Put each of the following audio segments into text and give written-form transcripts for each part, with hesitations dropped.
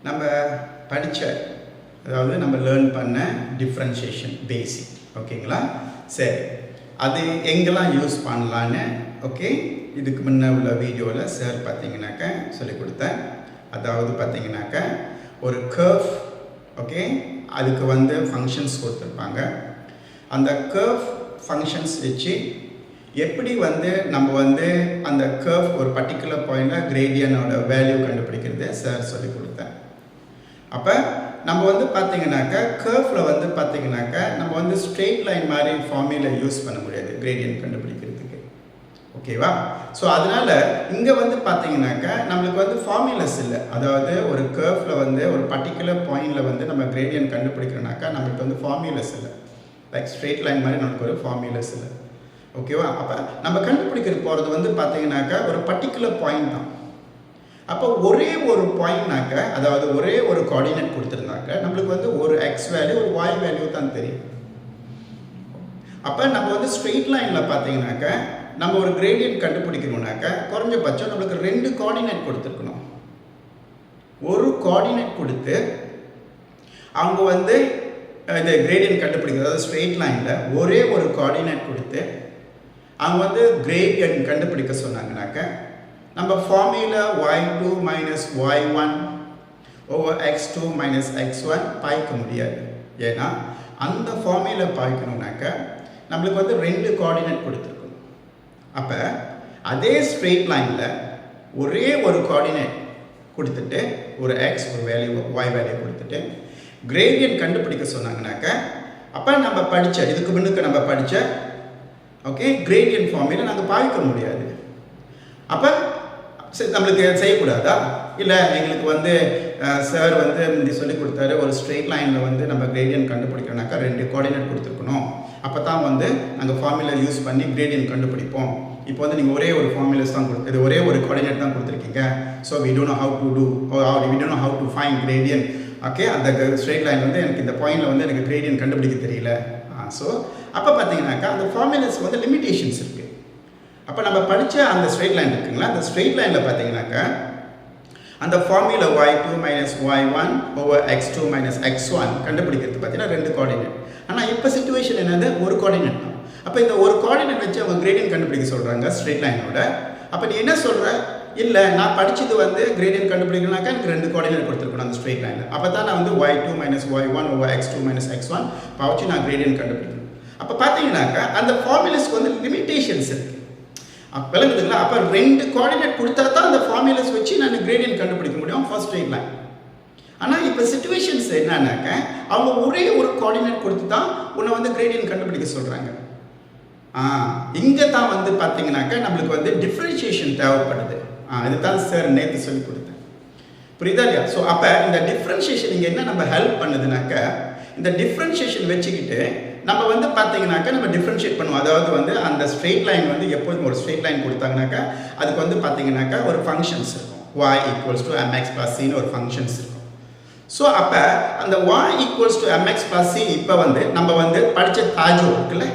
நம்ம படித்த அதாவது நம்ம லேர்ன் பண்ண டிஃப்ரென்ஷியேஷன் பேசிக் ஓகேங்களா. சரி, அது எங்கெல்லாம் யூஸ் பண்ணலான்னு ஓகே இதுக்கு முன்ன உள்ள வீடியோவில் சார் பார்த்தீங்கன்னாக்கா சொல்லிக் கொடுத்தேன். அதாவது பார்த்தீங்கன்னாக்கா ஒரு கர்வ் ஓகே, அதுக்கு வந்து ஃபங்க்ஷன்ஸ் கொடுத்துருப்பாங்க. அந்த கர்வ் ஃபங்க்ஷன்ஸ் வச்சு எப்படி வந்து நம்ம வந்து அந்த கர்வ் ஒரு பர்டிகுலர் பாயிண்டில் கிரேடியனோட வேல்யூ கண்டுபிடிக்கிறது சார் சொல்லிக் கொடுத்தேன். அப்போ நம்ம வந்து பார்த்தீங்கன்னாக்கா கர்வில் வந்து பார்த்தீங்கன்னாக்கா நம்ம வந்து ஸ்ட்ரெயிட் லைன் மாதிரி ஃபார்முலா யூஸ் பண்ண முடியாது கிரேடியன் கண்டுபிடிக்கிறதுக்கு, ஓகேவா. ஸோ அதனால் இங்கே வந்து பார்த்தீங்கன்னாக்கா நம்மளுக்கு வந்து ஃபார்முலாஸ் இல்லை. அதாவது ஒரு கர்வில் வந்து ஒரு பர்டிகுலர் பாயிண்டில் வந்து நம்ம கிரேடியன் கண்டுபிடிக்கிறோம்னாக்கா நம்மளுக்கு வந்து ஃபார்முலாஸ் இல்லை. லைக் ஸ்ட்ரெயிட் லைன் மாதிரி நமக்கு ஒரு ஃபார்முலாஸ் இல்லை, ஓகேவா. அப்போ நம்ம கண்டுபிடிக்கிறது போகிறது வந்து பார்த்தீங்கன்னாக்கா ஒரு பர்டிகுலர் பாயிண்ட் தான். அப்போ ஒரே ஒரு பாயிண்ட்னாக்க அதாவது ஒரே ஒரு கோஆர்டினேட் கொடுத்துருந்தாக்க நம்மளுக்கு வந்து ஒரு எக்ஸ் வேல்யூ ஒரு ஒய் வேல்யூ தான் தெரியும். அப்போ நம்ம வந்து ஸ்ட்ரெயிட் லைனில் பார்த்தீங்கன்னாக்க நம்ம ஒரு கிரேடியன்ட் கண்டுபிடிக்கணும்னாக்க குறைஞ்சபட்சம் நம்மளுக்கு 2 கோஆர்டினேட் கொடுத்துருக்கணும். ஒரு கோஆர்டினேட் கொடுத்து அவங்க வந்து இந்த கிரேடியன்ட் கண்டுபிடிக்கிறது, அதாவது ஸ்ட்ரெயிட் லைனில் ஒரே ஒரு கோஆர்டினேட் கொடுத்து அவங்க வந்து கிரேடியன்ட் கண்டுபிடிக்க சொன்னாங்கனாக்க நம்ம formula y2 minus y1 over x2 minus x1 பாய்க்க முடியாது. ஏன்னா அந்த ஃபார்முலா பாய்க்கணும்னாக்க நம்மளுக்கு வந்து 2 கோஆர்டினேட் கொடுத்துருக்கணும். அப்போ அதே ஸ்ட்ரெயிட் லைனில் ஒரே ஒரு கோஆர்டினேட் கொடுத்துட்டு ஒரு x ஒரு வேல்யூ y வேல்யூ கொடுத்துட்டு கிரேடியன்ட் கண்டுபிடிக்க சொன்னாங்கனாக்க அப்போ நம்ம படித்த இதுக்கு முன்னுக்கு நம்ம படித்த ஓகே கிரேடியன்ட் ஃபார்முலா நாங்கள் பாய்க்க முடியாது. அப்போ நம்மளுக்கு செய்யக்கூடாதா? இல்லை எங்களுக்கு வந்து சார் வந்து இந்த சொல்லி கொடுத்தாரு ஒரு ஸ்ட்ரெயிட் லைனில் வந்து நம்ம கிரேடியன்ட் கண்டுபிடிக்கிறோம்னாக்கா 2 கோஆர்டினேட் கொடுத்துருக்கணும். அப்போ தான் வந்து நாங்கள் ஃபார்முலா யூஸ் பண்ணி கிரேடியன்ட் கண்டுபிடிப்போம். இப்போ வந்து நீங்கள் ஒரே ஒரு ஃபார்முலாஸ் தான் இது ஒரே ஒரு கோஆர்டினேட் தான் கொடுத்துருக்கீங்க. So we don't know how to do we don't know how to find gradient. Okay, அந்த ஸ்ட்ரெயிட் லைன் வந்து எனக்கு இந்த பாயிண்டில் வந்து எனக்கு கிரேடியன்ட் கண்டுபிடிக்க தெரியல. ஸோ அப்போ பார்த்தீங்கன்னாக்கா அந்த ஃபார்முலாஸ் வந்து லிமிடேஷன்ஸ் இருக்குது. அப்போ நம்ம படித்த அந்த ஸ்ட்ரெயிட் லைன் இருக்குங்களா, அந்த ஸ்ட்ரெயிட் லைனில் பார்த்தீங்கன்னாக்கா அந்த formula y2 minus y1 over x2 minus x1 கண்டுபிடிக்கிறது பார்த்தீங்கன்னா 2 கோஆர்டினேட். ஆனால் இப்போ சிச்சுவேஷன் என்னது, ஒரு கோஆர்டினேட் தான். அப்போ இந்த ஒரு கோஆர்டினேட் வச்சு அவங்க கிரேடியன்ட் கண்டுபிடிக்க சொல்கிறாங்க ஸ்ட்ரெயிட் லைனோட. அப்போ நீ என்ன சொல்கிற, இல்லை நான் படித்தது வந்து கிரேடியன்ட் கண்டுபிடிக்கணும்னாக்கா எனக்கு 2 கோஆர்டினேட் கொடுத்துருக்கணும் அந்த ஸ்ட்ரெயிட் லைனில். அப்போ தான் நான் வந்து y2 minus y1 over x2 minus x1 வச்சு நான் கிரேடியன்ட் கண்டுபிடிக்கணும். அப்போ பார்த்தீங்கன்னாக்கா அந்த ஃபார்முலாஸ்க்கு வந்து லிமிடேஷன்ஸ் இருக்குது, விளங்குதுங்களா. அப்போ 2 கோஆர்டினேட் கொடுத்தா தான் அந்த ஃபார்முலாஸ் வச்சு நான் கிரேடியன்ட் கண்டுபிடிக்க முடியும் ஃபர்ஸ்ட் ஸ்ட்ரெயிட் லைன். ஆனால் இப்போ சிச்சுவேஷன்ஸ் என்னன்னாக்க அவங்க ஒரே ஒரு கோஆர்டினேட் கொடுத்து தான் உன்னை வந்து கிரேடியன்ட் கண்டுபிடிக்க சொல்கிறாங்க. இங்கே தான் வந்து பார்த்தீங்கன்னாக்கா நம்மளுக்கு வந்து டிஃப்ரென்ஷியேஷன் தேவைப்படுது. இதுதான் சார் நேற்று சொல்லி கொடுத்தேன், புரியுதா இல்லையா. ஸோ அப்போ இந்த டிஃப்ரென்ஷியேஷன் இங்கே என்ன நம்ம ஹெல்ப் பண்ணுதுனாக்க இந்த டிஃப்ரென்ஷியேஷன் வச்சுக்கிட்டு நம்ம வந்து பார்த்தீங்கன்னாக்கா நம்ம டிஃப்ரென்ஷியேட் பண்ணுவோம். அதாவது வந்து அந்த ஸ்ட்ரெயிட் லைன் வந்து எப்போதும் ஒரு ஸ்ட்ரெயிட் லைன் கொடுத்தாங்கனாக்கா அதுக்கு வந்து பார்த்தீங்கன்னாக்கா ஒரு ஃபங்க்ஷன்ஸ் இருக்கும். y equals to mx + c ஒரு ஃபங்க்ஷன்ஸ் இருக்கும். ஸோ அப்போ அந்த y equals to mx + c இப்போ வந்து நம்ம வந்து படித்த தாஜோ இருக்குல்ல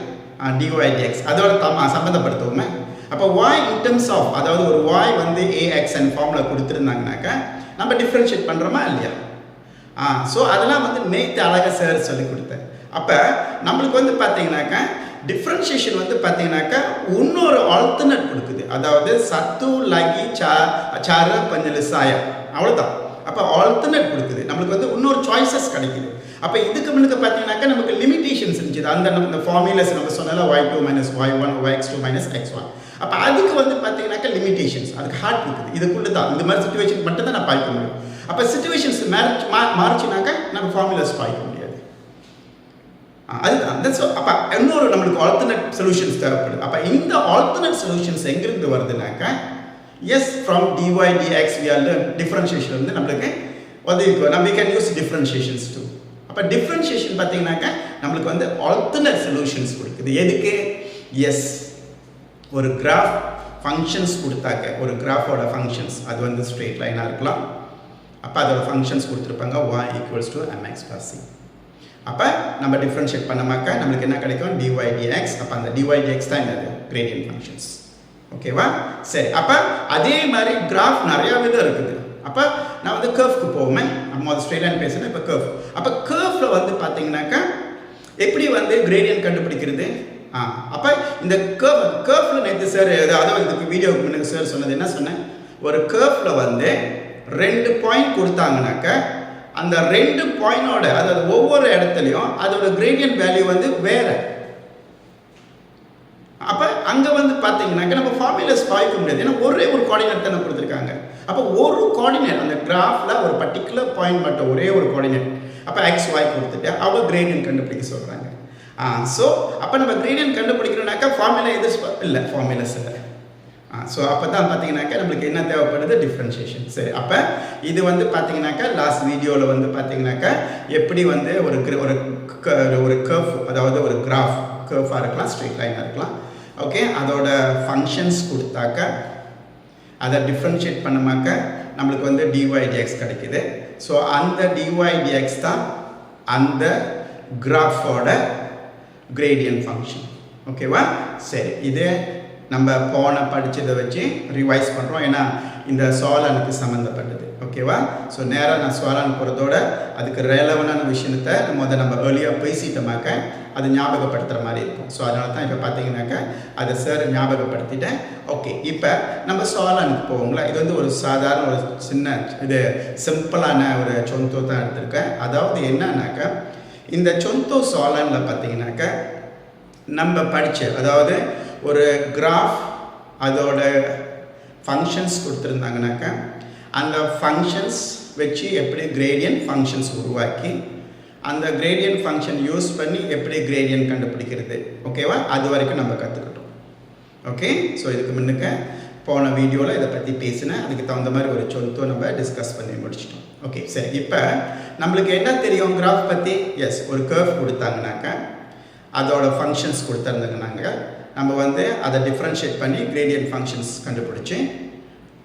dy dx அதோட சம்மந்தப்படுத்துவோமே. அப்போ y இன் டர்ம்ஸ் ஆஃப் அதாவது ஒரு y வந்து axn ஃபார்முலா கொடுத்துருந்தாங்கனாக்கா நம்ம டிஃப்ரென்ஷியேட் பண்ணுறோமா இல்லையா. ஸோ அதெல்லாம் வந்து நேற்று அழகாக சார் சொல்லி கொடுத்தேன். அப்போ நம்மளுக்கு வந்து பார்த்தீங்கன்னாக்கா டிஃப்ரென்ஷியேஷன் வந்து பார்த்தீங்கன்னாக்கா இன்னொரு ஆல்டர்னேட் கொடுக்குது. அதாவது சத்து லகி சார பஞ்சலு சாயா அவ்வளோதான். அப்போ ஆல்டர்னேட் கொடுக்குது, நம்மளுக்கு வந்து இன்னொரு சாய்ஸஸ் கிடைக்குது. அப்போ இதுக்கு முன்னுக்கு பார்த்தீங்கன்னாக்கா நமக்கு லிமிடேஷன்ஸ் இருந்துச்சு. அந்த நம்ம ஃபார்முலாஸ் நம்ம சொன்னால y2 minus y1 over x2 minus x1. அப்போ அதுக்கு வந்து பார்த்தீங்கன்னாக்கா லிமிடேஷன்ஸ் அதுக்கு ஹார்ட் இருக்குது. இதுக்குள்ளே தான் இந்த மாதிரி சிச்சுவேஷன் மட்டும் தான் நான் பாய்க்க முடியும். அப்போ சிச்சுவேஷன்ஸ் மாறிச்சுனாக்கா நம்ம ஃபார்முலாஸ் பாய்க்க முடியாது. அதுதான் அப்போ இன்னொரு நம்மளுக்கு ஆல்டர்னேட் சொல்யூஷன்ஸ் தேவைப்படுது. அப்போ இந்த ஆல்டர்னேட் சொல்யூஷன்ஸ் எங்கிருந்து வருதுனாக்கா as from dy dx differentiation வந்து நம்மளுக்கு நம்ம we can use differentiations too. அப்போ டிஃப்ரென்ஷியேஷன் பார்த்தீங்கன்னாக்கா நம்மளுக்கு வந்து ஆல்டர்னேட் சொல்யூஷன்ஸ் கொடுக்குது. எதுக்கு, எஸ் ஒரு கிராஃப் ஃபங்க்ஷன்ஸ் கொடுத்தாக்க ஒரு கிராஃபோட ஃபங்க்ஷன்ஸ் அது வந்து ஸ்ட்ரெயிட் லைனாக இருக்கலாம். அப்போ அதோட ஃபங்க்ஷன்ஸ் கொடுத்துருப்பாங்க y equals to mx + c. அப்போ நம்ம டிஃப்ரென்ஷியேட் பண்ணமாக்கா நம்மளுக்கு என்ன கிடைக்கும், dy dx. அப்போ அந்த dy dx தான் என்னது, கிரேடியன்ட் ஃபங்க்ஷன்ஸ், ஓகேவா. சரி, அப்போ அதே மாதிரி கிராஃப் நிறையா விதம் இருக்குது. அப்போ நான் வந்து கர்வ்க்கு போவேன். நம்ம அது ஸ்ட்ரெயிட் லைன் பேசுகிறேன், இப்போ கர்வ். அப்போ கர்வ்ல வந்து பார்த்தீங்கன்னாக்கா எப்படி வந்து கிரேடியன்ட் கண்டுபிடிக்கிறது? அப்போ இந்த கர்வ்ல நேற்று சார் அதாவது இதுக்கு வீடியோவுக்கு முன்னாடி சார் சொன்னது என்ன சொன்னேன், ஒரு கர்வ்ல வந்து 2 பாயிண்ட் கொடுத்தாங்கனாக்க அந்த 2 பாயிண்டோட அதாவது ஒவ்வொரு இடத்துலையும் அதோட கிரேடியன்ட் வேல்யூ வந்து வேற. அப்போ அங்கே வந்து பார்த்தீங்கன்னாக்க நம்ம ஃபார்முலாஸ் பாய்க்க முடியாது, ஏன்னா ஒரே ஒரு கோஆர்டினேட் தானே கொடுத்துருக்காங்க. அப்போ ஒரு கோஆர்டினேட் அந்த கிராஃபில் ஒரு பர்டிகுலர் பாயிண்ட் மட்டும் ஒரே ஒரு கோஆர்டினேட், அப்போ XY கொடுத்துட்டு அவங்க கிரேடியன்ட் கண்டுபிடிக்க சொல்கிறாங்க. ஸோ அப்போ நம்ம கிரேடியன்ட் கண்டுபிடிக்கணும்னாக்கா ஃபார்முலா எது இல்லை, ஃபார்முலாஸ் இல்லை. ஸோ அப்போ தான் பார்த்தீங்கன்னாக்கா நம்மளுக்கு என்ன தேவைப்படுது, டிஃப்ரென்ஷியேஷன். சரி, அப்போ இது வந்து பார்த்தீங்கன்னாக்கா லாஸ்ட் வீடியோவில் வந்து பார்த்தீங்கன்னாக்கா எப்படி வந்து ஒரு கர்வ் அதாவது ஒரு கிராஃப் கர்வாக இருக்கலாம், ஸ்ட்ரெயிட் லைனாக இருக்கலாம், ஓகே, அதோட ஃபங்க்ஷன்ஸ் கொடுத்தாக்க அதை டிஃப்ரென்ஷியேட் பண்ணமாக்க நம்மளுக்கு வந்து dy dx கிடைக்குது. ஸோ அந்த dy dx தான் அந்த கிராஃபோட கிரேடியன்ட் ஃபங்க்ஷன். ஓகேவா? சரி, இது நம்ம படித்ததை வச்சு ரிவைஸ் பண்ணுறோம், ஏன்னா இந்த சாலனுக்கு சம்மந்தப்பட்டது. ஓகேவா? ஸோ நேராக நான் சாலன் போகிறதோட அதுக்கு ரெலவனான விஷயத்தை நம்ம ஏர்லியாக பேசிட்டோமாக்க அது ஞாபகப்படுத்துகிற மாதிரி இருக்கும். ஸோ அதனால தான் இப்போ பார்த்தீங்கன்னாக்கா அதை சார் ஞாபகப்படுத்திட்டேன். ஓகே, இப்போ நம்ம சாலனுக்கு போவோங்களா. இது வந்து ஒரு சாதாரண ஒரு சின்ன இது சிம்பிளான ஒரு சொந்தோ தான் எடுத்திருக்கேன். அதாவது என்னன்னாக்கா இந்த சொந்தோ சாலனில் பார்த்தீங்கன்னாக்கா நம்ம படித்த அதாவது ஒரு கிராஃப் அதோட ஃபங்க்ஷன்ஸ் கொடுத்துருந்தாங்கனாக்கா அந்த ஃபங்க்ஷன்ஸ் வச்சு எப்படி கிரேடியன்ட் ஃபங்க்ஷன்ஸ் உருவாக்கி அந்த கிரேடியன்ட் ஃபங்க்ஷன் யூஸ் பண்ணி எப்படி கிரேடியன்ட் கண்டுபிடிக்கிறது. ஓகேவா? அது வரைக்கும் நம்ம கற்றுக்கிட்டோம். ஓகே, ஸோ இதுக்கு முன்னுக்கு போன வீடியோவில் இதை பற்றி பேசினேன், அதுக்கு தகுந்த மாதிரி ஒரு சொந்தம் நம்ம டிஸ்கஸ் பண்ணி முடிச்சிட்டோம். ஓகே, சரி, இப்போ நம்மளுக்கு என்ன தெரியும் கிராஃப் பற்றி? எஸ், ஒரு கர்வ் கொடுத்தாங்கனாக்கா அதோட ஃபங்க்ஷன்ஸ் கொடுத்துருந்தாங்கனாங்க நம்ம வந்து அதை டிஃப்ரென்ஷியேட் பண்ணி கிரேடியன்ட் ஃபங்க்ஷன்ஸ் கண்டுபிடிச்சி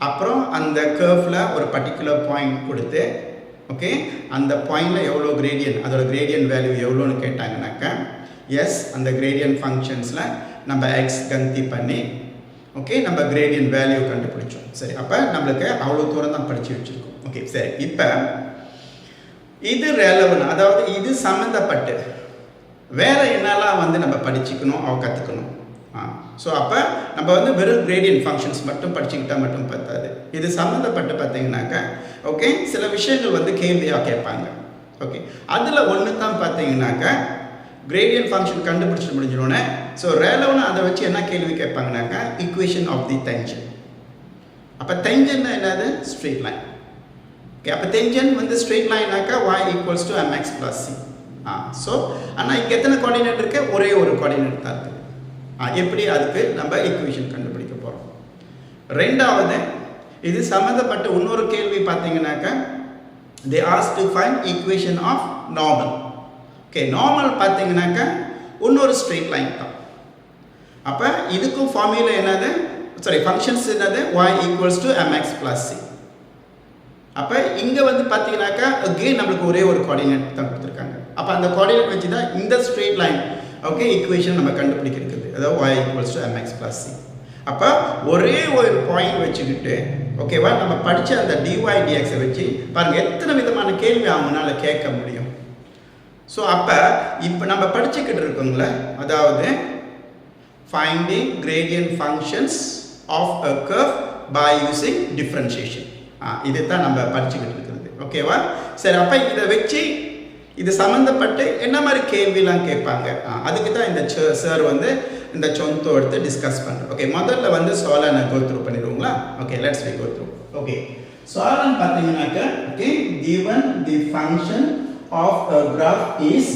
அப்புறம் அந்த கர்வில் ஒரு பர்டிகுலர் பாயிண்ட் கொடுத்து ஓகே அந்த பாயிண்டில் எவ்வளோ கிரேடியன்ட் அதோட கிரேடியன்ட் வேல்யூ எவ்வளோன்னு கேட்டாங்கனாக்கா எஸ் அந்த கிரேடியன்ட் ஃபங்க்ஷன்ஸில் நம்ம எக்ஸ் கந்தி பண்ணி ஓகே நம்ம கிரேடியன்ட் வேல்யூ கண்டுபிடிச்சோம். சரி, அப்போ நம்மளுக்கு அவ்வளோ தூரம் தான் படித்து வச்சுருக்கோம். ஓகே, சரி, இப்போ இது ரெலவன் அதாவது இது சம்மந்தப்பட்டு வேறு என்னெல்லாம் வந்து நம்ம படிச்சுக்கணும் கற்றுக்கணும். ஸோ அப்போ நம்ம வந்து வெறும் கிரேடியன்ட் ஃபங்க்ஷன்ஸ் மட்டும் படிச்சுக்கிட்டால் மட்டும் பத்தாது. இது சம்மந்தப்பட்டு பார்த்தீங்கன்னாக்கா ஓகே சில விஷயங்கள் வந்து கேள்வியாக கேட்பாங்க. ஓகே, அதில் ஒன்று தான் பார்த்தீங்கன்னாக்கா கிரேடியன்ட் ஃபங்க்ஷன் கண்டுபிடிச்சிட்டு முடிஞ்சிடனே ஸோ ரெலவனாக அதை வச்சு என்ன கேள்வி கேட்பாங்கனாக்கா ஈக்குவேஷன் ஆஃப் தி டென்ஜன். அப்போ டென்ஜன்னா என்னது? Straight line. ஓகே, அப்போ டென்ஜன் வந்து ஸ்ட்ரெயிட் லைனாக்கா y equals to mx + c. So ஆனால் இங்கே எத்தனை கோஆர்டினேட் இருக்கு? ஒரே ஒரு கோஆர்டினேட் தான் இருக்குது. எப்படி அதுக்கு நம்ம ஈக்குவேஷன் கண்டுபிடிக்க போகிறோம். ரெண்டாவது இது சம்மந்தப்பட்ட இன்னொரு கேள்வி பார்த்தீங்கன்னாக்கா they ask to find equation of normal. Okay, normal பார்த்தீங்கன்னாக்கா இன்னொரு ஸ்ட்ரெயிட் லைன் தான். அப்போ இதுக்கும் ஃபார்முலா என்னது? சாரி, ஃபங்க்ஷன்ஸ் என்னது? y equals to mx + c. அப்போ இங்கே வந்து பார்த்தீங்கன்னாக்கா அகெயின் நம்மளுக்கு ஒரே ஒரு கோஆர்டினேட் தான் கொடுத்துருக்காங்க. அப்போ அந்த கோஆர்டினேட் வச்சு தான் இந்த ஸ்ட்ரெயிட் லைன் ஓகே ஈக்குவேஷன் நம்ம கண்டுபிடிக்கிறது, அதாவது y equals to mx + c. அப்போ ஒரே ஒரு பாயிண்ட் வச்சுக்கிட்டு ஓகேவா நம்ம படித்த அந்த dy dxஐ வச்சு பாருங்கள் எத்தனை விதமான கேள்வி அவங்களால கேட்க முடியும். ஸோ அப்போ இப்போ நம்ம படிச்சுக்கிட்டு இருக்கோங்களே, அதாவது finding gradient functions of a curve by using differentiation. இது தான் நம்ம படிச்சுக்கிட்டு இருக்கிறது. ஓகேவா? சரி, அப்போ இதை வச்சு இது சம்மந்தப்பட்டு என்ன மாதிரி கேள்விலாம் கேட்பாங்க, அதுக்கு தான் இந்த சார் வந்து இந்த சொந்தம் எடுத்து டிஸ்கஸ் பண்ணுறோம். ஓகே, முதல்ல வந்து சாலனை கோ த்ரூ பண்ணிடுவோங்களா? Okay, let's we go through. Okay, சாலன் பார்த்தீங்கன்னாக்கா okay given the function of a graph is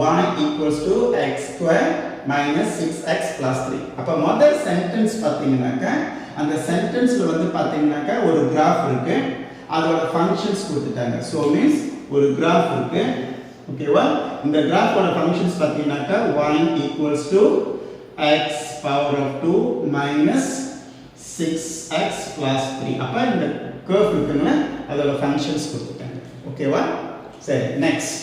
y equals to x² minus 6x plus 3. அப்போ முதல் சென்டென்ஸ் பார்த்தீங்கன்னாக்கா அந்த சென்டென்ஸில் வந்து பார்த்தீங்கன்னாக்கா ஒரு கிராஃப் இருக்கு, அதோட ஃபங்க்ஷன்ஸ் கொடுத்துட்டாங்க. ஸோ மீன்ஸ் ஒரு கிராஃப் இருக்கு. ஓகேவா? இந்த கிராஃபோட ஃபங்க்ஷன்ஸ் பார்த்தீங்கன்னாக்கா y equals to x power of 2 minus 6x plus 3. அப்போ இந்த கர்வ் இருக்குன்னா அதோட ஃபங்க்ஷன்ஸ் கொடுத்துட்டாங்க. ஓகேவா? சரி, next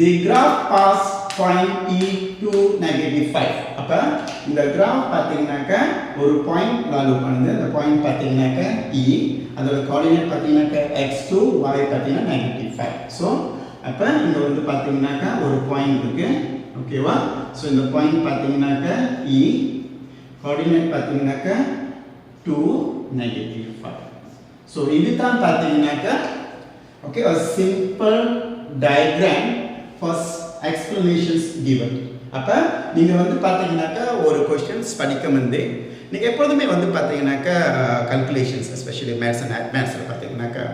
the graph pass point E to -5. அப்போ இந்த கிராஃப் பார்த்தீங்கன்னாக்கா ஒரு பாயிண்ட் வேல்யூ பண்ணுது. அந்த பாயிண்ட் பார்த்தீங்கன்னாக்கா E, அதோட கோஆர்டினேட் பார்த்தீங்கன்னாக்கா x2, y பார்த்தீங்கன்னா -5. ஸோ அப்போ இங்கே வந்து பார்த்தீங்கன்னாக்கா ஒரு பாயிண்ட் இருக்கு, ஓகேவா? ஸோ இந்த பாயிண்ட் பார்த்தீங்கன்னாக்கா E, கோஆர்டினேட் பார்த்தீங்கன்னாக்கா 2, -5. ஸோ இதுதான் பார்த்தீங்கன்னாக்கா okay a simple diagram for explanations given. அப்போ நீங்கள் வந்து பார்த்தீங்கன்னாக்கா ஒரு கொஸ்டின்ஸ் படிக்க வந்து நீங்கள் எப்பொழுதுமே வந்து பார்த்தீங்கன்னாக்கா கல்குலேஷன்ஸ் எஸ்பெஷலி மேத்ஸில் பார்த்தீங்கன்னாக்கா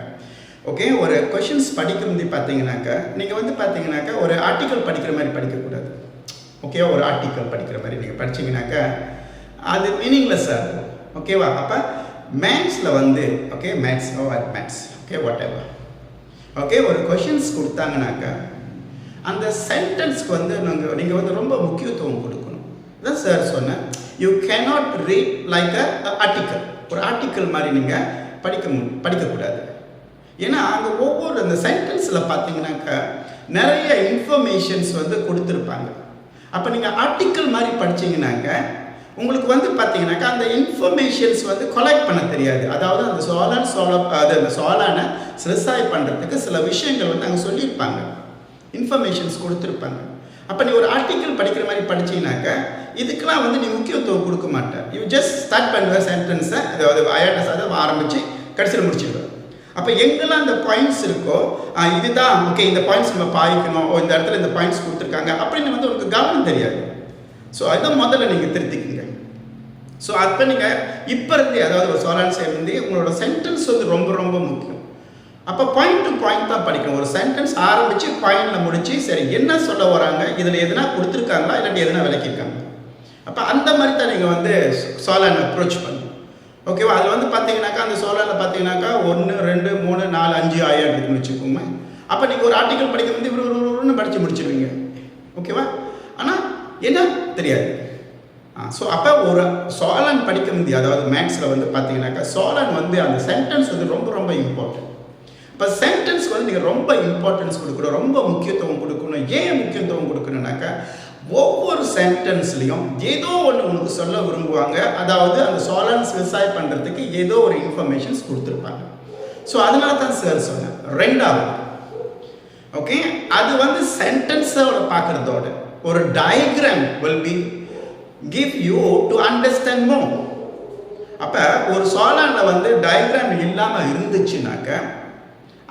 ஓகே ஒரு கொஷின்ஸ் படிக்கும் போது பார்த்தீங்கன்னாக்கா நீங்கள் வந்து பார்த்தீங்கன்னாக்கா ஒரு ஆர்டிக்கல் படிக்கிற மாதிரி படிக்கக்கூடாது. ஓகேவா? ஒரு ஆர்டிக்கல் படிக்கிற மாதிரி நீங்கள் படிச்சிங்கனாக்கா அது மீனிங்லெஸ்ஸாக இருக்கும், ஓகேவா? அப்போ மேத்ஸில் வந்து okay maths okay what ever okay ஒரு கொஷின்ஸ் கொடுத்தாங்கனாக்கா அந்த சென்டென்ஸ்க்கு வந்து நீங்கள் வந்து ரொம்ப முக்கியத்துவம் கொடுக்கணும். இதான் சார் சொன்னேன், you cannot read like a article. ஒரு ஆர்டிக்கல் மாதிரி நீங்கள் படிக்கக்கூடாது. ஏன்னா அங்கே ஒவ்வொரு அந்த சென்டென்ஸில் பார்த்தீங்கன்னாக்கா நிறைய இன்ஃபர்மேஷன்ஸ் வந்து கொடுத்துருப்பாங்க. அப்போ நீங்கள் ஆர்டிக்கல் மாதிரி படிச்சிங்கனாக்க உங்களுக்கு வந்து பார்த்தீங்கன்னாக்கா அந்த இன்ஃபர்மேஷன்ஸ் வந்து கலெக்ட் பண்ண தெரியாது. அதாவது அந்த அந்த சோலானை சிறுசாய் பண்ணுறதுக்கு சில விஷயங்கள் வந்து அங்கே சொல்லியிருப்பாங்க, இன்ஃபர்மேஷன்ஸ் கொடுத்துருப்பாங்க. அப்போ நீ ஒரு ஆர்டிக்கல் படிக்கிற மாதிரி படிச்சிங்கனாக்கா இதுக்கெல்லாம் வந்து நீ முக்கியத்துவம் கொடுக்க மாட்டேன். யூ ஜஸ்ட் ஸ்டார்ட் பண்ணுற சென்டென்ஸை அதாவது ஐஆர்எஸ் அதை ஆரம்பித்து கடைசியில் முடிச்சிடுவேன். அப்போ எங்கெல்லாம் அந்த பாயிண்ட்ஸ் இருக்கோ இதுதான் ஓகே இந்த பாயிண்ட்ஸ் நம்ம பாய்க்கணும், இந்த இடத்துல இந்த பாயிண்ட்ஸ் கொடுத்துருக்காங்க அப்படின்னு வந்து உங்களுக்கு கவனம் தெரியாது. ஸோ அதுதான் முதல்ல நீங்கள் திருத்திக்கிங்க. ஸோ அப்போ நீங்கள் இப்போ இருந்தே அதாவது ஒரு சோலான் சேர்ந்து உங்களோட சென்டென்ஸ் வந்து ரொம்ப ரொம்ப முக்கியம். அப்போ பாயிண்ட் டு பாயிண்ட் தான் படிக்கணும். ஒரு சென்டென்ஸ் ஆரம்பித்து பாயிண்டில் முடித்து சரி என்ன சொல்ல வராங்க, இதில் எதுனா கொடுத்துருக்காங்களா இல்லாட்டி எதுனா விளக்கியிருக்காங்க. அப்போ அந்த மாதிரி தான் நீங்கள் வந்து சோலான் அப்ரோச் பண்ணணும், ஓகேவா? அதில் வந்து பார்த்தீங்கன்னாக்கா அந்த சோலானில் பார்த்தீங்கன்னாக்கா 1 2 3 4 5 6 இருக்குன்னு வச்சுக்கோங்க. அப்போ நீங்கள் ஒரு ஆர்டிக்கல் படிக்க வந்து இவ்வளோ படித்து முடிச்சிடுவீங்க, ஓகேவா? ஆனால் என்ன தெரியாது. ஸோ அப்போ ஒரு சோலான் படிக்க முடியாது. அதாவது மேத்ஸில் வந்து பார்த்தீங்கன்னாக்கா சோலான் வந்து அந்த சென்டென்ஸ் வந்து ரொம்ப ரொம்ப இம்பார்ட்டன்ட். இப்போ சென்டென்ஸ்க்கு வந்து நீங்கள் ரொம்ப இம்பார்ட்டன்ஸ் கொடுக்கணும், ரொம்ப முக்கியத்துவம் கொடுக்கணும். ஏன் முக்கியத்துவம் கொடுக்கணுன்னாக்கா ஒவ்வொரு சென்டென்ஸ்லையும் ஏதோ ஒன்று உங்களுக்கு சொல்ல விரும்புவாங்க. அதாவது அந்த சோலான்ஸ் விவசாயம் பண்ணுறதுக்கு ஏதோ ஒரு இன்ஃபர்மேஷன்ஸ் கொடுத்துருப்பாங்க. ஸோ அதனால தான் சார் சொன்னேன். ரெண்டாவது ஓகே அது வந்து சென்டென்ஸோட பார்க்குறதோட ஒரு diagram will be give you to understand more. அப்போ ஒரு சோலானில் வந்து டயக்ராம் இல்லாமல் இருந்துச்சுனாக்க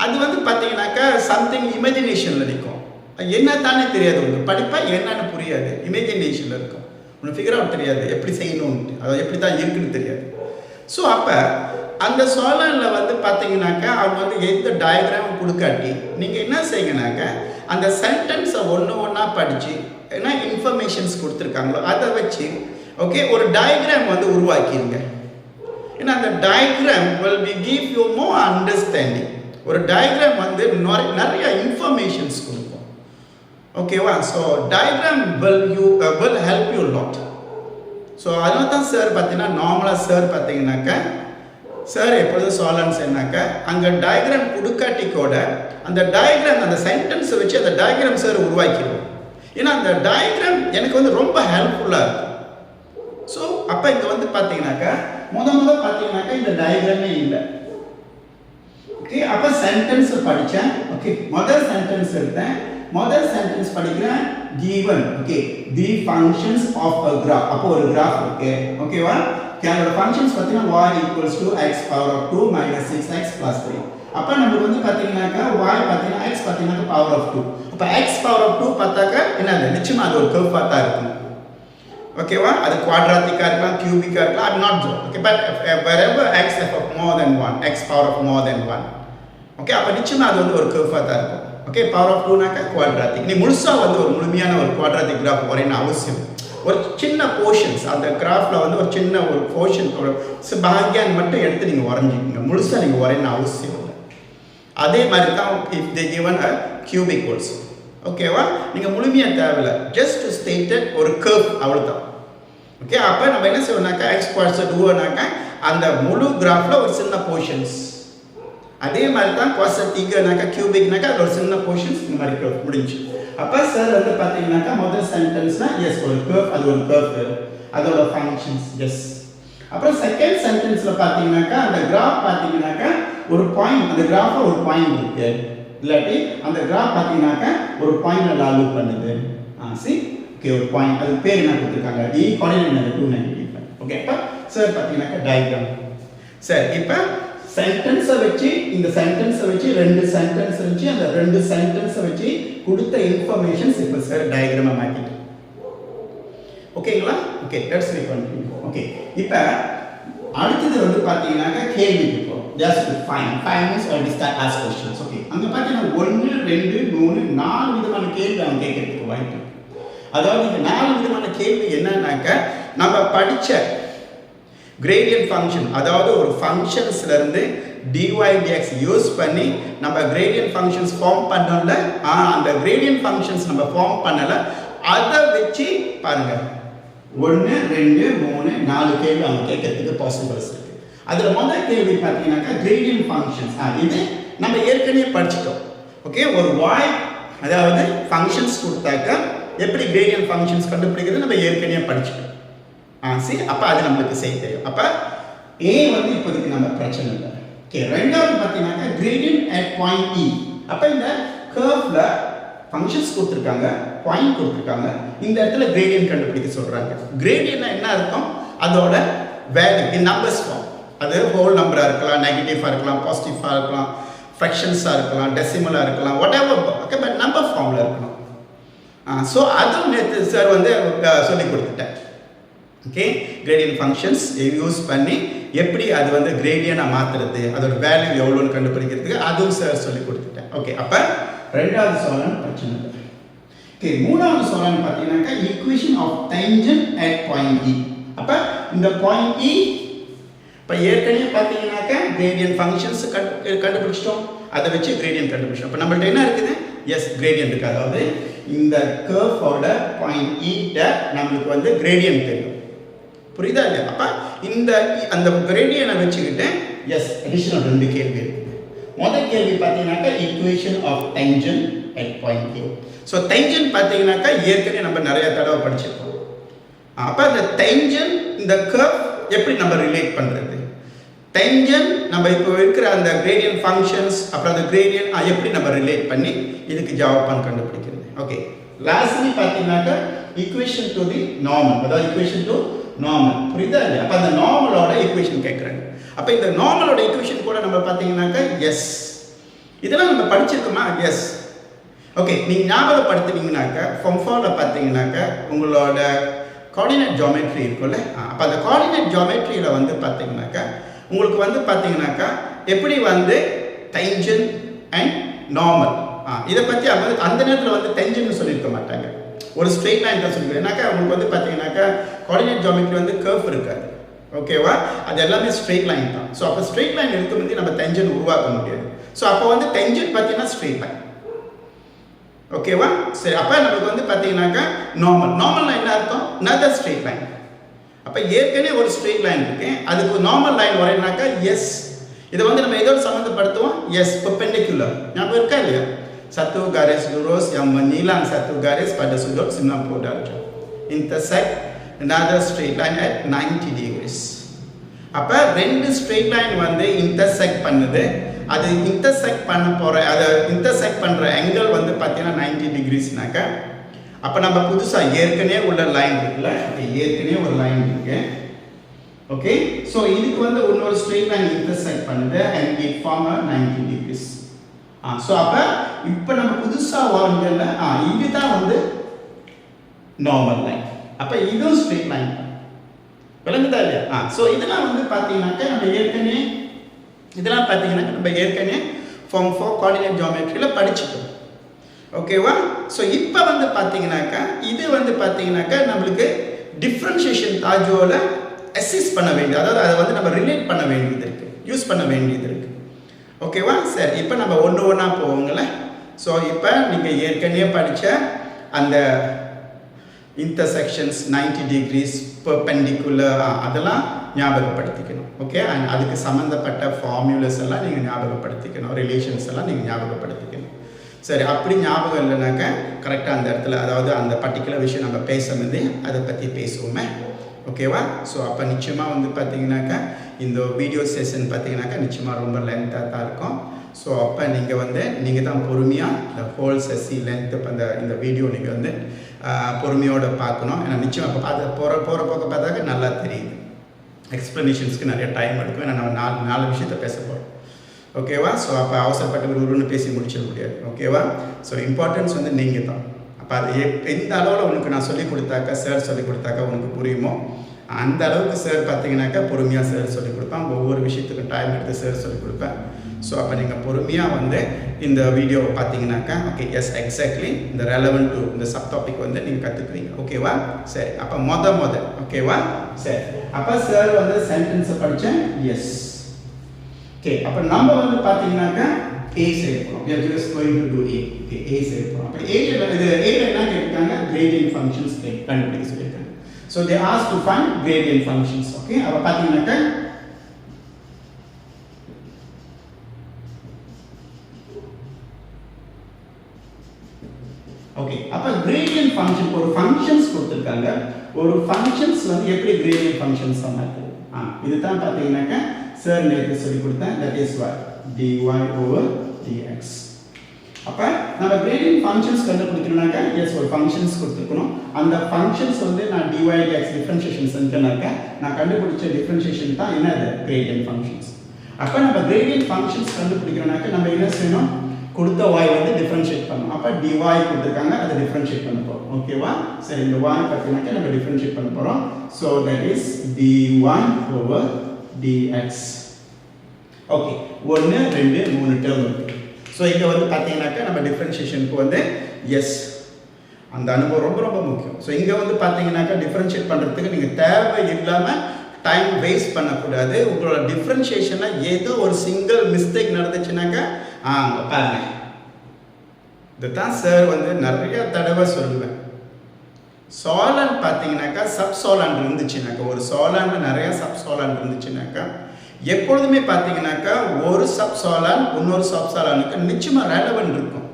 அது வந்து பார்த்தீங்கன்னாக்கா சம்திங் இமேஜினேஷனில் நிற்கும். என்ன தானே தெரியாது, உங்களுக்கு படிப்பா என்னன்னு புரியாது, இமேஜினேஷனில் இருக்கும், உங்களுக்கு ஃபிகர் அவுட் தெரியாது எப்படி செய்யணும்னு, அதாவது எப்படி தான் இருக்குன்னு தெரியாது. ஸோ அப்போ அந்த சோலானில் வந்து பார்த்தீங்கன்னாக்கா அவங்க வந்து எந்த டயக்ராம் கொடுக்காட்டி நீங்கள் என்ன செய்யுங்கனாக்கா அந்த சென்டென்ஸை ஒன்றா படித்து என்ன இன்ஃபர்மேஷன்ஸ் கொடுத்துருக்காங்களோ அதை வச்சு ஓகே ஒரு டயக்ராம் வந்து உருவாக்கிடுங்க. ஏன்னா அந்த diagram will be give you more understanding. ஒரு டயக்ராம் வந்து நிறைய இன்ஃபர்மேஷன்ஸ் கொடுக்கும், ஓகேவா? So diagram will help you a lot. So அதனால தான் சார் பார்த்தீங்கன்னா நார்மலாக சார் பார்த்தீங்கன்னாக்கா சார் எப்பொழுதும் சோலான்ஸ்னாக்கா அங்கே டயக்ராம் கொடுக்காட்டி கூட அந்த டயக்ராம் அந்த சென்டென்ஸை வச்சு அந்த டயக்ராம் சார் உருவாக்கிடுவோம். ஏன்னா அந்த டயக்ராம் எனக்கு வந்து ரொம்ப ஹெல்ப்ஃபுல்லாக இருக்கும். ஸோ அப்போ இங்கே வந்து பார்த்தீங்கன்னாக்கா முதல் பார்த்தீங்கன்னாக்கா இந்த டயக்ராமே இல்லை, ஓகே? அப்போ சென்டென்ஸ் படித்தேன், ஓகே? முதல் சென்டென்ஸ் எடுத்தேன், முதல் சென்டென்ஸ் படிக்கிறேன் given okay the functions of a graph. அப்போ ஒரு கிராஃப் இருக்கு, ஓகேவா? அதோட ஃபங்க்ஷன்ஸ் பார்த்தீங்கன்னா y equals to x power of 2 minus 6x plus 3. அப்போ நமக்கு வந்து பார்த்தீங்கன்னாக்கா y பார்த்தீங்கன்னா x பார்த்தீங்கன்னா power of 2. அப்போ x power of 2 பார்த்தாக்கா என்னது நிச்சயமாக அது ஒரு கர்வ் பார்த்தா இருக்கும், ஓகேவா? அது குவாட்ராட்டிக்காக இருக்கலாம், கியூபிக்காக இருக்கலாம், I'm not sure, okay? But wherever x of more than 1, x power of more than 1, okay? அப்போ நிச்சயமாக அது வந்து ஒரு கர்வ் பார்த்தா இருக்கும், ஓகே? பவர் ஆஃப் 2னாக்கா குவாட்ராட்டிக். நீ முழுசாக வந்து ஒரு முழுமையான ஒரு குவாட்ராட்டிக் கிராஃப் வரையணும் அவசியம். ஒரு சின்ன போர்ஷன்ஸ் அந்த கிராஃபில் வந்து ஒரு சின்ன ஒரு போர்ஷன் ஒரு பாக்யான் மட்டும் எடுத்து நீங்கள் வரைஞ்சிக்கோங்க, முழுசாக நீங்கள் வரையணும் அவசியம் இல்லை. அதே மாதிரி தான் if they given a cubic also, ஓகேவா? நீங்கள் முழுமையாக தேவையில்லை, ஜஸ்ட் ஸ்டேட்டட் ஒரு கர்வ் அவ்வளோதான், ஓகே? அப்போ நம்ம என்ன செய்வோம்னாக்கா எக்ஸ் குவாட்ஸ் டூனாக்கா அந்த முழு கிராஃபில் ஒரு சின்ன போர்ஷன்ஸ். அதே மாதிரி தான் குவாட்ஸட்டிக்னாக்கா கியூபிக்னாக்கா அது ஒரு சின்ன போர்ஷன்ஸ் இந்த மாதிரி கர்வ் முடிஞ்சு. அப்போ சார் வந்து பார்த்தீங்கன்னாக்கா முதல் சென்டென்ஸ்னால் எஸ் ஒரு கர்வ், அது ஒரு கர்வ், அதோட ஃபங்க்ஷன்ஸ் எஸ். அப்புறம் செகண்ட் சென்டென்ஸில் பார்த்தீங்கன்னாக்கா அந்த கிராஃப் பார்த்தீங்கன்னாக்கா ஒரு பாயிண்ட், அந்த கிராஃபில் ஒரு பாயிண்ட் இருக்கு, இல்லாட்டி அந்த கிராஃப் பார்த்தீங்கன்னாக்கா ஒரு பாயிண்ட் லாலு பண்ணுது. சி ஓகே, ஒரு பாயிண்ட், அது பேர் என்ன கொடுத்துருக்காங்க, இ கோஆர்டினேட் 295. ஓகே, இப்போ சார் பார்த்தீங்கன்னாக்கா டயக்ராம். சரி, இப்போ சென்டென்ஸை வச்சு இந்த சென்டென்ஸை வச்சு ரெண்டு சென்டென்ஸ் வச்சு அந்த ரெண்டு சென்டென்ஸை வச்சு கொடுத்த இன்ஃபர்மேஷன்ஸ் இப்போ சார் டயக்ராமை மாற்றிட்டு. ஓகேங்களா? Okay, let's continue. ஓகே, இப்போ அடுத்தது வந்து பார்த்தீங்கன்னாக்கா கேள்வி இப்போ just to find means or start ask questions. Okay, அங்கே பார்த்தீங்கன்னா 1 2 3 4 விதமான கேள்வி அவங்க கேட்கறதுக்கு வாய்ப்பு. அதாவது இந்த 4 விதமான கேள்வி என்னன்னாக்கா நம்ம படித்த gradient function, அதாவது ஒரு ஃபங்க்ஷன்ஸ்ல இருந்து dy dx யூஸ் பண்ணி நம்ம gradient functions ஃபார்ம் பண்ணல, அந்த gradient functions நம்ம ஃபார்ம் பண்ணல, அதை வச்சு பாருங்க 1 2 3 4 கேள்வி அவங்க கேட்கறதுக்கு பாசிபிள்ஸ் இருக்கு. அதில் முதல் கேள்வி பார்த்தீங்கன்னாக்கா gradient functions, இது நம்ம ஏற்கனவே படிச்சிட்டோம். ஓகே, ஒரு y அதாவது ஃபங்க்ஷன்ஸ் கொடுத்தாக்கா எப்படி gradient functions கண்டுபிடிக்கிறது நம்ம ஏற்கனவே படிச்சிட்டோம். சரி, அப்போ அது நம்மளுக்கு செய்ய தெரியும். அப்போ A வந்து இப்போதைக்கு நம்ம பிரச்சனை இல்லை. ஓகே, ரெண்டாவது பார்த்தீங்கன்னாக்கா gradient at point E. அப்போ இந்த கர்வ்ல ஃபங்க்ஷன்ஸ் கொடுத்துருக்காங்க, பாயிண்ட் கொடுத்துருக்காங்க, இந்த இடத்துல கிரேடியன்ட் கண்டுபிடிக்க சொல்கிறாங்க. கிரேடியன்ட்னா என்ன அர்த்தம், அதோட வேல்யூ இன் நம்பர்ஸ் ஃபார்ம், அது ஹோல் நம்பராக இருக்கலாம், நெகட்டிவாக இருக்கலாம், பாசிட்டிவாக இருக்கலாம், ஃப்ராக்ஷன்ஸாக இருக்கலாம், டெசிமலாக இருக்கலாம், what ever, okay, but number ஃபார்மில் இருக்கணும். ஸோ அதுவும் நேற்று சார் வந்து சொல்லி கொடுத்துட்டேன். ஓகே, கிரேடியன்ட் ஃபங்க்ஷன்ஸ் யூஸ் பண்ணி எப்படி அது வந்து கிரேடியனாக மாற்றுறது, அதோட வேல்யூ எவ்வளோன்னு கண்டுபிடிக்கிறதுக்கு அதுவும் சார் சொல்லி கொடுத்துட்டேன். ஓகே, அப்போ ரெண்டாவது சோழன் பிரச்சனை இல்லை. ஓகே, மூணாவது சோழன் பார்த்தீங்கன்னாக்கா equation of tangent at point E. அப்போ இந்த பாயிண்ட் இ இப்போ ஏற்கனவே பார்த்தீங்கன்னாக்கா கிரேடியன்ட் ஃபங்க்ஷன்ஸ் கண்டுபிடிச்சிட்டோம், அதை வச்சு கிரேடியன்ட் கண்டுபிடிச்சோம். இப்போ நம்மள்ட்ட என்ன இருக்குது, எஸ் கிரேடியன்ட் இருக்குது, அதாவது இந்த கர்வோட பாயிண்ட் ஈட்ட நம்மளுக்கு வந்து கிரேடியன்ட் தெரியும். புரியுதா இல்லையா? அப்போ இந்த அந்த கிரேடியனை வச்சுக்கிட்டு எஸ் அடிஷனல் ரெண்டு கேள்வி இருக்குது. முதல் கேள்வி பார்த்தீங்கன்னாக்கா equation of tangent at point A. So tangent பார்த்தீங்கன்னாக்கா ஏற்கனவே நம்ம நிறைய தடவை படிச்சிருக்கோம். அப்போ இந்த டேஞ்சன்ட் இந்த கர்வ் எப்படி நம்ம ரிலேட் பண்ணுறது, டேஞ்சன்ட் நம்ம இப்போ இருக்கிற அந்த கிரேடியன்ட் ஃபங்க்ஷன்ஸ் அப்புறம் அந்த கிரேடியன்ட் எப்படி நம்ம ரிலேட் பண்ணி இதுக்கு ஜவாபான் கண்டுபிடிக்கிறது. ஓகே, லாஸ்ட்லி பார்த்தீங்கன்னாக்கா ஈக்குவேஷன் டு தி நார்மல், அதாவது ஈக்குவேஷன் டு நார்மல். புரியுதா இல்லையா? அப்போ அந்த நார்மலோட ஈக்குவேஷன் கேட்குறாங்க. அப்போ இந்த நார்மலோட ஈக்குவேஷன் கூட நம்ம பார்த்தீங்கன்னாக்கா எஸ் இதெல்லாம் நம்ம படிச்சிருக்கோமா, எஸ். ஓகே, நீங்கள் ஞாபகப்படுத்தினீங்கன்னாக்கா ஃபார்ம் 4ல் பார்த்தீங்கன்னாக்கா உங்களோட கோஆர்டினேட் ஜியோமெட்ரி இருக்கும்ல, அப்போ அந்த கோஆர்டினேட் ஜியோமெட்ரியில் வந்து பார்த்தீங்கன்னாக்கா உங்களுக்கு வந்து பார்த்தீங்கன்னாக்கா எப்படி வந்து டேஞ்சன்ட் அண்ட் நார்மல், இதை பற்றி அந்த நேரத்தில் வந்து டேஞ்சன்ட்னு சொல்லியிருக்க மாட்டாங்க, ஒரு ஸ்ட்ரெயிட் லைன் தான் சொல்லியிருக்கேன். ஏன்னாக்கா உங்களுக்கு வந்து பார்த்தீங்கன்னாக்கா கோஆர்டினேட் ஜியோமெட்ரி வந்து கர்வ் இருக்காது. ஓகேவா, அது எல்லாமே ஸ்ட்ரெயிட் லைன் தான். ஸோ அப்போ ஸ்ட்ரெயிட் லைன் இருக்கும்போது நம்ம டேஞ்சன்ட் உருவாக்க முடியாது. ஸோ அப்போ வந்து டேஞ்சன்ட் பார்த்தீங்கன்னா ஸ்ட்ரெயிட் லைன். ஓகேவா, சரி. அப்போ நமக்கு வந்து பார்த்தீங்கன்னாக்கா நார்மல்னா என்ன அர்த்தம், another ஸ்ட்ரெயிட் லைன். அப்போ ஏற்கனவே ஒரு ஸ்ட்ரெயிட் லைன் இருக்கு, அதுக்கு ஒரு நார்மல் லைன் வரையினாக்கா எஸ். இதை வந்து நம்ம எதோடு சம்மந்தப்படுத்துவோம், எஸ் பெர்பெண்டிகுலர். ஞாபகம் இருக்கா இல்லையா, satu garis lurus yang menyilang satu garis pada sudut 90 darjah intersect another straight line at 90 degrees. அப்போ ரெண்டு ஸ்ட்ரெயிட் லைன் வந்து இன்டர்செக்ட் பண்ணுது, அது இன்டர்செக்ட் பண்ண போகிற அதை இன்டர்செக்ட் பண்ணுற ஆங்கிள் வந்து பார்த்தீங்கன்னா 90 டிகிரிஸ்னாக்கா, அப்போ நம்ம புதுசாக ஏற்கனவே உள்ள லைன் இருக்குல்ல, ஏற்கனவே ஒரு லைன் இருக்கு. ஓகே, ஸோ இதுக்கு வந்து இன்னொரு ஸ்ட்ரெயிட் லைன் இன்டர்செக்ட் பண்ணுது and it form 90 degrees. So அப்போ இப்போ நம்ம புதுசாக வரல, இதுதான் வந்து நார்மல் லைன். அப்போ இதுவும் ஸ்ட்ரெயிட் லைன் தான், விளங்குதா இல்லையா? ஸோ இதெல்லாம் வந்து பார்த்தீங்கன்னாக்கா நம்ம ஏற்கனவே ஃபார்ம் 4 கோஆர்டினேட் ஜியோமெட்ரியில் படிச்சுட்டோம். ஓகேவா, ஸோ இப்போ வந்து பார்த்தீங்கன்னாக்கா இது வந்து பார்த்தீங்கன்னாக்கா நம்மளுக்கு டிஃப்ரென்ஷியேஷன் தாஜோவில் அசிஸ்ட் பண்ண வேண்டியது, அதாவது அதை வந்து நம்ம ரிலேட் பண்ண வேண்டியது இருக்குது, யூஸ் பண்ண வேண்டியது இருக்குது. ஓகேவா, சரி. இப்போ நம்ம ஒன்று ஒன்றா போவோங்களே. ஸோ இப்போ நீங்கள் ஏற்கனவே படித்த அந்த இன்டர்செக்ஷன்ஸ் 90 டிகிரிஸ் பெர்பெண்டிகுலர் அதெல்லாம் ஞாபகப்படுத்திக்கணும். ஓகே, அண்ட் அதுக்கு சம்மந்தப்பட்ட ஃபார்முலாஸ் எல்லாம் நீங்கள் ஞாபகப்படுத்திக்கணும், ரிலேஷன்ஸ் எல்லாம் நீங்கள் ஞாபகப்படுத்திக்கணும். சரி, அப்படி ஞாபகம் இல்லைனாக்கா கரெக்டாக அந்த இடத்துல, அதாவது அந்த பர்டிகுலர் விஷயம் நம்ம பேசும்போது அதை பற்றி பேசுவோமே. ஓகேவா? ஸோ அப்போ நிச்சயமாக வந்து பார்த்தீங்கன்னாக்கா இந்த வீடியோ செஷன் பார்த்தீங்கன்னாக்கா நிச்சயமாக ரொம்ப லென்த்தாக தான் இருக்கும். ஸோ அப்போ நீங்கள் தான் பொறுமையாக இந்த ஹோல் செஷி லென்த் இந்த வீடியோ நீங்கள் வந்து பொறுமையோடு பார்க்கணும். ஏன்னா நிச்சயம் அப்போ போகிற போக்க பார்த்தாக்க நல்லா தெரியுது. எக்ஸ்ப்ளனேஷன்ஸ்க்கு நிறைய டைம் எடுக்கும். ஏன்னா நம்ம நாலு விஷயத்த பேச போகிறோம். ஓகேவா? ஸோ அப்போ அவசரப்பட்டு ஒன்று பேசி முடிச்சிட முடியாது. ஓகேவா? ஸோ இம்பார்ட்டன்ஸ் நீங்கள் தான். அப்போ அது எந்த அளவில் உனக்கு நான் சொல்லிக் கொடுத்தாக்கா, சார் சொல்லிக் கொடுத்தாக்கா உனக்கு புரியுமோ அந்த அளவுக்கு சார் பார்த்தீங்கன்னாக்கா பொறுமையாக சார் சொல்லிக் கொடுப்பேன். ஒவ்வொரு விஷயத்துக்கும் டைம் எடுத்து சார் சொல்லிக் கொடுப்பேன். ஸோ அப்போ நீங்கள் பொறுமையாக இந்த வீடியோ பார்த்தீங்கன்னாக்கா ஓகே, எஸ் எக்ஸாக்ட்லி இந்த ரெலவெண்ட் டு இந்த சப் டாபிக் நீங்கள் கற்றுக்குவீங்க. ஓகேவா? சரி, அப்போ மொத ஓகேவா? சரி, அப்போ சார் சென்டென்ஸை படித்தேன். Yes, okay. அப்போ நம்ம பார்த்தீங்கன்னாக்கா A செய்ய போகிறோம். We are just going to do A. Okay, A செய்ய போகிறோம். அப்போ A என்ன கேட்குறாங்க? gradient functions கண்டுபிடிக்க சொல்லியிருக்காங்க. So they ask to find gradient functions. Okay, அப்போ பார்த்தீங்கன்னாக்கா ஓகே, அப்போ gradient function ஒரு ஃபங்க்ஷன்ஸ் கொடுத்துருக்காங்க. ஒரு ஃபங்க்ஷன்ஸ் எப்படி gradient functions மாற்றுது? இதுதான் பார்த்தீங்கன்னாக்கா சார் நேற்று சொல்லிக் கொடுத்தேன். that is what dy over dx. அப்போ நம்ம gradient functions கண்டுபிடிக்கணும்னாக்கா எஸ் ஒரு ஃபங்க்ஷன்ஸ் கொடுத்துருக்கணும். அந்த ஃபங்க்ஷன்ஸ் நான் dy dx டிஃபரன்ஷியேஷன் செஞ்சேன்னாக்கா நான் கண்டுபிடிச்ச டிஃபரன்ஷியேஷன் தான் என்னது? gradient functions. அப்போ நம்ம gradient functions கண்டுபிடிக்கணும்னாக்கா நம்ம என்ன செய்யணும்? கொடுத்த y டிஃபரன்ஷியேட் பண்ணணும். அப்போ dy கொடுத்துருக்காங்க, அதை டிஃபரன்ஷியேட் பண்ண போகிறோம். ஓகேவா? சரி, இந்த y பார்த்தீங்கன்னாக்கா நம்ம டிஃபரன்ஷியேட் பண்ண போகிறோம். So that is dy over dx. Okay, 1 2 3 term இருக்கு. ஸோ இங்கே பார்த்தீங்கன்னாக்கா நம்ம டிஃபரன்ஷியேஷனுக்கு எஸ் அந்த அனுபவம் ரொம்ப ரொம்ப முக்கியம். ஸோ இங்கே பார்த்தீங்கன்னாக்கா டிஃபரன்ஷியேட் பண்ணுறதுக்கு நீங்கள் தேவை இல்லாமல் டைம் வேஸ்ட் பண்ணக்கூடாது. உங்களோட டிஃபரன்ஷியேஷனில் ஏதோ ஒரு சிங்கிள் மிஸ்டேக் நடந்துச்சுனாக்கா அங்கே பாருங்க, இதுதான் சார் நிறைய தடவை சொல்லுவேன். சோலான் பார்த்தீங்கன்னாக்கா சப் சோலான் இருந்துச்சுனாக்கா, ஒரு சோலானில் நிறைய சப் சோலான் இருந்துச்சுனாக்கா எப்பொழுதுமே பார்த்தீங்கன்னாக்கா ஒரு சப் சோலான் இன்னொரு சப் சோலானுக்கு நிச்சயமாக ரெலவெண்ட் இருக்கும்.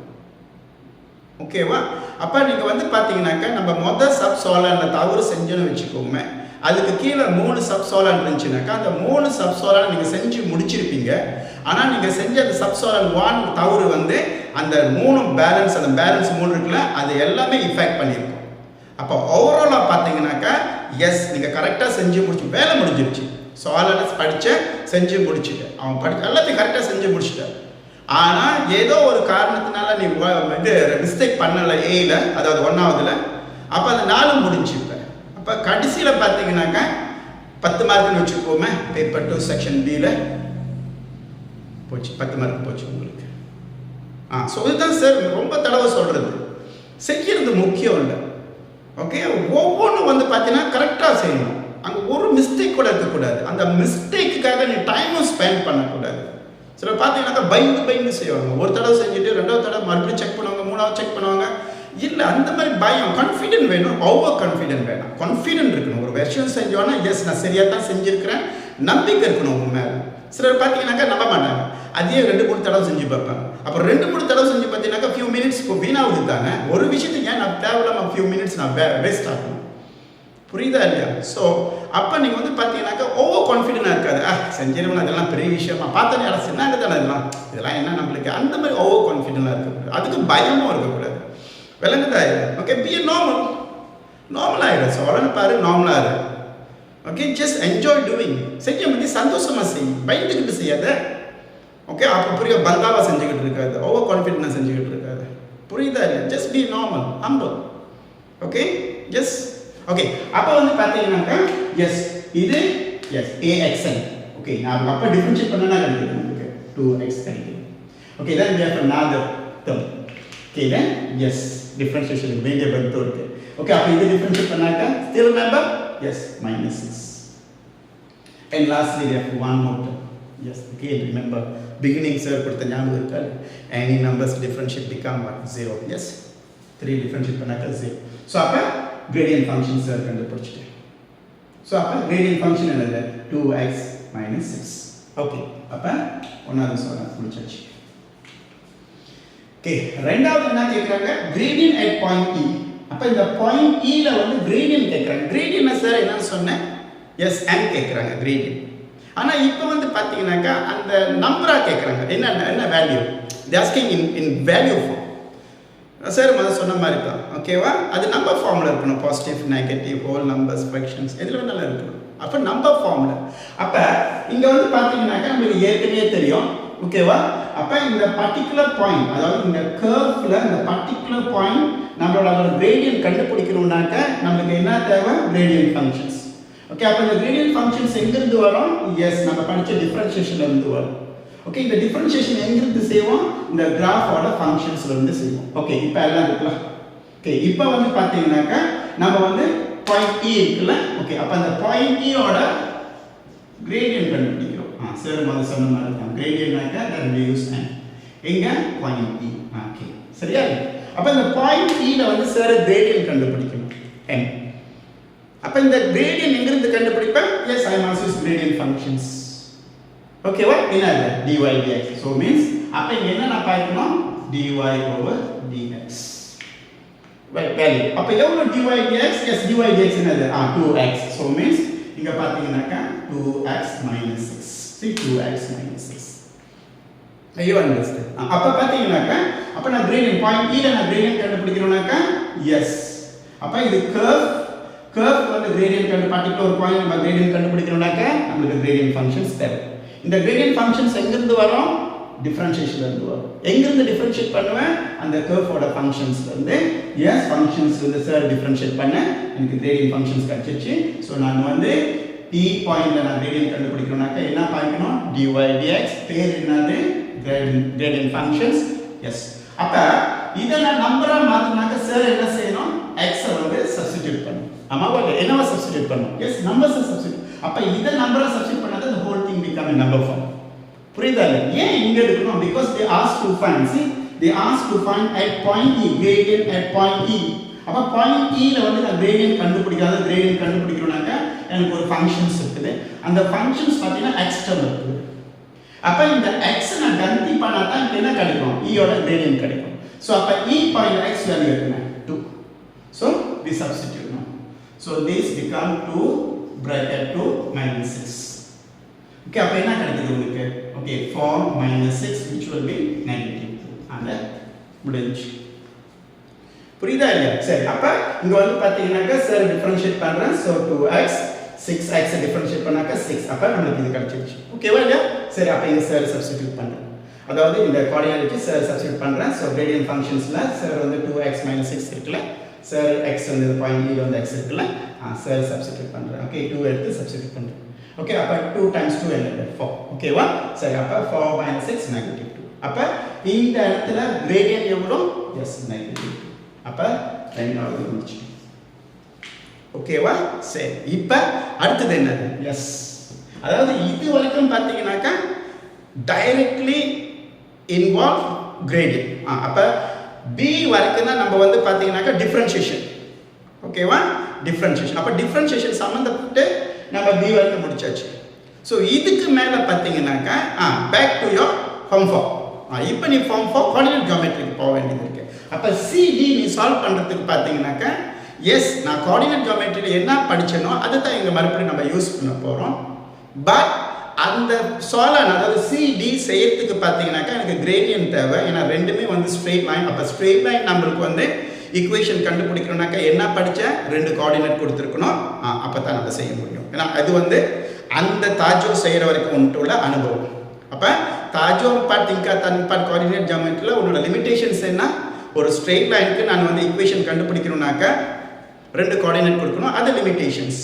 ஓகேவா? அப்போ நீங்கள் பார்த்தீங்கன்னாக்கா நம்ம மொதல் சப் சோலானில் தவறு செஞ்சோன்னு வச்சுக்கோங்க, அதுக்கு கீழே 3 சப் சோலான் இருந்துச்சுனாக்கா அந்த 3 சப் சோலான் நீங்கள் செஞ்சு முடிச்சிருப்பீங்க. ஆனால் நீங்கள் செஞ்ச அந்த சப் சோலான் 1 தவறு அந்த 3 பேலன்ஸ், அந்த பேலன்ஸ் 3 இருக்குல்ல, அது எல்லாமே இஃபெக்ட் பண்ணியிருக்கும். அப்போ ஓவராலாக பார்த்தீங்கன்னாக்கா எஸ் நீங்கள் கரெக்டாக செஞ்சு முடிச்சு வேலை முடிஞ்சிருச்சு. சோலானஸ் படித்த செஞ்சு முடிச்சுட்டு அவன் எல்லாத்தையும் கரெக்டாக செஞ்சு முடிச்சுட்டார். ஆனால் ஏதோ ஒரு காரணத்தினால நீ மிஸ்டேக் பண்ணலை ஏல, அதாவது 1ஆவதுல, அப்போ அது 4 முடிஞ்சுப்ப. அப்போ கடைசியில் பார்த்தீங்கன்னாக்கா 10 மார்க்குன்னு வச்சுக்கோமே, பேப்பர் 2 செக்ஷன் பியில் போச்சு, 10 மார்க் போச்சு உங்களுக்கு. ஸோ இதுதான் சார் ரொம்ப தடவை சொல்கிறது, செய்கிறது முக்கியம் இல்லை. ஓகே, ஒவ்வொன்றும் பார்த்தீங்கன்னா கரெக்டாக செய்யணும். அங்கே ஒரு மிஸ்டேக் கூட இருக்கக்கூடாது. அந்த மிஸ்டேக்குக்காக நீ டைமும் ஸ்பெண்ட் பண்ணக்கூடாது. சிலர் பார்த்தீங்கன்னாக்கா பயந்து செய்வாங்க. ஒரு தடவை செஞ்சுட்டு 2வது தடவை மறுபடியும் செக் பண்ணுவாங்க, 3வது செக் பண்ணுவாங்க. இல்லை, அந்த மாதிரி பயம், கான்ஃபிடென்ட் வேணும், ஓவர் கான்ஃபிடென்ட் வேணும். கான்ஃபிடென்ட் இருக்கணும். ஒரு விஷயம் செஞ்சோன்னா எஸ் நான் சரியாக தான் செஞ்சுருக்கிறேன், நம்பிக்கை இருக்கணும் உங்க மேலே. சிலர் பார்த்தீங்கன்னாக்கா நம்ப மாட்டாங்க, அதே 2-3 தடவை செஞ்சு பார்ப்பாங்க. அப்புறம் 2-3 தடவை செஞ்சு பார்த்தீங்கன்னாக்கா ஃபியூ மினிட்ஸ் வீணாகுது தானே. ஒரு விஷயத்துக்கு ஏன் நான் தேவையில்லாமல் ஃபியூ மினிட்ஸ் நான் வேஸ்ட் ஆகணும், புரியுதா இல்லையா? ஸோ அப்போ நீங்கள் பார்த்தீங்கன்னாக்கா ஓவர் கான்ஃபிடெanட்டாக இருக்காது. செஞ்சிருவேன், அதெல்லாம் பெரிய விஷயமா பார்த்தா யாரும் சொன்னாங்க தானே, இதெல்லாம் என்ன நம்மளுக்கு, அந்த மாதிரி ஓவர் கான்ஃபிடென்ட்டாக இருக்கக்கூடாது. அதுக்கு பயமும் இருக்கக்கூடாது. விளங்குதா? ஓகே, பி நார்மல் ஆகிடும். சோழன்னு பாரு, நார்மலாக இரு. Okay, just enjoy doing. செய்ய முடியும், சந்தோஷமாக செய், பயந்துக்கிட்டு செய்யாத. ஓகே, அப்போ புரிய பந்தாவாக செஞ்சுக்கிட்டு இருக்காது, ஓவர் கான்ஃபிடென்ட்டாக செஞ்சுக்கிட்டு இருக்காது. புரியுதா இல்லை? Just be normal, humble. Okay, just okay. அப்போ பார்த்தீங்கன்னாக்கா எஸ் இது எஸ் AXN. ஓகே, நான் அப்போ டிஃபரன்ஷியேட் பண்ணனா கிடைக்குது உங்களுக்கு 2x கிடைக்குது. Okay, then we have another term. Okay, then yes, differentiation variable இருக்கு. ஓகே, அப்போ இது டிஃபரன்ஷியேட் பண்ணாக்கா still remember yes -6. And lastly we have one more term. Yes, okay, remember beginning sir கொடுத்த ஞாபகம் இருக்கா? Any numbers differentiate become what? 0. Yes, 3 differentiate பண்ணாக்கா 0. So அப்போ gradient function sir கண்டுபிடிச்சிட்டேன். So அப்போ gradient function என்னது? 2x - 6. ஓகே, அப்போ ஒன்றாவது சொல்ல முடிச்சாச்சு. ஓகே, ரெண்டாவது என்ன கேக்குறாங்க, gradient at point E. அப்ப இந்த பாயிண்ட் E ல வந்து gradient கேக்குறாங்க. gradient சார் என்னன்னு சொன்னேன், எஸ் n கேக்குறாங்க gradient. ஆனா இப்போ வந்து பாத்தீங்கன்னாக்கா அந்த நம்பரா கேக்குறாங்க. என்ன value, they asking in value form. Sir முதல்ல சொன்ன மாதிரி தான், ஓகேவா? அது நம்பர் ஃபார்ம்ல இருக்கணும், positive negative whole numbers fractions எதுல வேணாலும் இருக்கணும். அப்ப நம்பர் ஃபார்ம்ல. அப்ப இங்க வந்து பாத்தீங்கன்னாக்கா நமக்கு ஏற்கனவே தெரியும், ஓகேவா? அப்ப இந்த பர்టిక్యులர் பாயிண்ட், அதாவது இந்த கர்வ்ல இந்த பர்టిక్యులர் பாயிண்ட் நம்மளோட அதோட கிரேடியன்ட் கண்டுபிடிக்கணும்னாக்க நமக்கு என்ன தேவை, கிரேடியன்ட் ஃபங்க்ஷன்ஸ். ஓகே, அப்ப இந்த கிரேடியன்ட் ஃபங்க்ஷன்ஸ் எங்க இருந்து வரும், எஸ் நம்ம படிச்ச டிஃபரன்ஷியேஷன்ல இருந்து வரும். ஓகே, இந்த டிஃபரன்ஷியேஷன் எங்க இருந்து செய்வோம், இந்த கிராஃபோட ஃபங்க்ஷன்ஸ்ல இருந்து செய்வோம். ஓகே, இப்போ எல்லாம் இருக்கலாம். ஓகே, இப்போ வந்து பாத்தீங்கன்னாக்கா நம்ம வந்து பாயிண்ட் E இருக்குல்ல, ஓகே, அப்ப அந்த பாயிண்ட் E ஓட கிரேடியன்ட் கண்டுபிடிக்கிறோம். சார் முதல்ல சொன்ன மாதிரி தான், கிரேடியன்ட்னாக்கா then we use n. எங்க பாயிண்ட் E. ஓகே, சரியா? அப்ப இந்த பாயிண்ட் E ல வந்து சார் கிரேடியன்ட் கண்டுபிடிக்கணும் n. அப்ப இந்த கிரேடியன்ட் எங்க இருந்து கண்டுபிடிப்பேன், S I must use gradient functions. ஓகேவா? என்னது dy dx. so means அப்ப இங்க என்ன நான் பார்க்கணும், dy over dx வேல்யூ. அப்ப எவ்வளவு dy dx, yes dy dx என்னது 2x. so means இங்க பாத்தீங்கன்னாக்கா 2x minus 6. see 2x minus 6. ஐயோ அண்டர்ஸ்டாண்ட். அப்ப பாத்தீங்கன்னாக்கா அப்ப நான் கிரேடியன்ட் பாயிண்ட் E ல நான் கிரேடியன்ட் கண்டுபிடிக்கணும்னாக்கா எஸ் அப்ப இது கர்வ் வந்து கிரேடியன்ட் பர்టిక్యులர் ஒரு பாயிண்ட் நம்ம கிரேடியன்ட் கண்டுபிடிக்கணும்னாக்கா நமக்கு கிரேடியன்ட் ஃபங்க்ஷன்ஸ் தேவை. இந்த கிரேடியன்ட் ஃபங்க்ஷன்ஸ் எங்க இருந்து வரும், டிஃபரன்ஷியேஷன்ல இருந்து வரும். எங்க இருந்து டிஃபரன்ஷியேட் பண்ணுவேன், அந்த கர்வோட ஃபங்க்ஷன்ஸ்ல இருந்து. எஸ் ஃபங்க்ஷன்ஸ் வந்து சார் டிஃபரன்ஷியேட் பண்ண எனக்கு கிரேடியன்ட் ஃபங்க்ஷன்ஸ் கிடைச்சிச்சு. சோ நான் வந்து P பாயிண்ட்ல நான் கிரேடியன்ட் கண்டுபிடிக்கணும்னாக்க என்ன பார்க்கணும், dy dx. பேர் என்னது, கிரேடியன்ட் ஃபங்க்ஷன்ஸ். எஸ் அப்ப இத நான் நம்பரா மாத்தினாக்க சார் என்ன செய்யணும், x வந்து சப்ஸ்டிட்யூட் பண்ணனும். ஆமாவா, என்னவா சப்ஸ்டிட்யூட் பண்ணனும், எஸ் நம்பர்ஸ் சப்ஸ்டிட்யூட். அப்ப இத நம்பரா சப்ஸ்டிட்யூட் பண்ணாத the whole thing become a number form. புரியுதா? ஏன் இங்க எடுக்கணும், because they asked to find, see they asked to find at point E, gradient at point E. அப்ப பாயிண்ட் E ல வந்து நான் கிரேடியன்ட் கண்டுபிடிக்கணும்னாக்க எனக்கு ஒரு ஃபங்க்ஷன்ஸ் இருக்குது. அந்த ஃபங்க்ஷன்ஸ் பாத்தீங்கன்னா x டேர்ம் இருக்குது. அப்ப இந்த x நான் கந்தி பண்ணா தான் என்ன கிடைக்கும், E ஓட கிரேடியன்ட் கிடைக்கும். சோ அப்ப E பாயிண்ட் x வேல்யூ என்ன 2. so we substitute now. so this become 2 bracket 2 minus 6. okay, அப்ப என்ன கிடைக்குது உங்களுக்கு, okay 4 minus 6 which will be negative 2. and முடிஞ்சு. புரியுதா இல்லையா? சரி, அப்ப இங்க வந்து பாத்தீங்கன்னாக்க சார் டிஃபரன்ஷியேட் பண்றேன். so 2x 6x டிஃபரன்ஷியேட் பண்ணாக்க 6. அப்ப நமக்கு இது கிடைச்சிருச்சு. ஓகேவா இல்லையா? சரி, அப்ப இங்க சார் சப்ஸ்டிட்யூட் பண்றேன். அதாவது இந்த கோஆர்டினேட்க்கு சார் சப்ஸ்டிட்யூட் பண்றேன். so கிரேடியன்ட் ஃபங்க்ஷன்ஸ்ல சார் வந்து 2x minus 6 இருக்குல, சார் x வந்து பாயிண்ட் E வந்து x இருக்குல, சார் சப்ஸ்டிட்யூட் பண்றேன். ஓகே, 2 எடுத்து சப்ஸ்டிட்யூட் பண்றேன். ஓகே, அப்ப 2 times 2 என்னது 4. ஓகேவா? சரி, அப்ப 4 minus 6 negative 2. அப்ப இந்த இடத்துல கிரேடியன்ட் எவ்வளவு, எஸ் negative 2. அப்ப ரெண்டாவது முடிச்சு. ஓகேவா? சரி, இப்ப அடுத்து என்னது, எஸ் அதாவது இது வரைக்கும் பாத்தீங்கன்னாக்கா டைரக்ட்லி இன்வால்வ் கிரேடியன்ட். அப்ப b வரைக்கும் தான் நம்ம வந்து பாத்தீங்கன்னாக்கா டிஃபரன்ஷியேஷன். ஓகேவா? டிஃபரன்ஷியேஷன். அப்ப டிஃபரன்ஷியேஷன் சம்பந்தப்பட்டு நம்ம b வரைக்கும் முடிச்சாச்சு. சோ இதுக்கு மேல பாத்தீங்கன்னாக்கா பேக் டு யுவர் ஃபார்ம் 4. இப்போ நீ ஃபார்ம் 4 கோஆர்டினேட் ஜியோமெட்ரிக்கு போக வேண்டியது இருக்கு. அப்ப CD நீ சால்வ் பண்றதுக்கு பாத்தீங்கன்னாக்கா எஸ் நான் கோஆர்டினேட் ஜியோமெட்ரியில என்ன படிச்சனோ அதை தான் இங்க மறுபடியும் நம்ம யூஸ் பண்ண போறோம். பட் அந்த சால்வ் அதாவது CD செய்யறதுக்கு பாத்தீங்கன்னாக்கா எனக்கு கிரேடியன்ட் தேவை. ஏன்னா ரெண்டுமே வந்து ஸ்ட்ரெயிட் லைன். அப்ப ஸ்ட்ரெயிட் லைன் நம்மளுக்கு வந்து ஈக்குவேஷன் கண்டுபிடிக்கணும்னாக்கா என்ன படிச்ச, ரெண்டு கோஆர்டினேட் கொடுத்துருக்கணும். அப்பதான் நம்ம செய்ய முடியும். ஏன்னா அது வந்து அந்த தாஜோ செய்யற வரைக்கும் உள்ள அனுபவம். அப்ப தாஜோ பார்ட் திங்கா தன் பார்ட் கோஆர்டினேட் ஜியோமெட்ரியில உன்னோட லிமிடேஷன்ஸ் என்ன, ஒரு ஸ்ட்ரெயிட் லைனுக்கு நான் வந்து ஈக்குவேஷன் கண்டுபிடிக்கணும்னாக்கா ரெண்டு கோஆர்டினேட் கொடுக்கணும், அது லிமிடேஷன்ஸ்.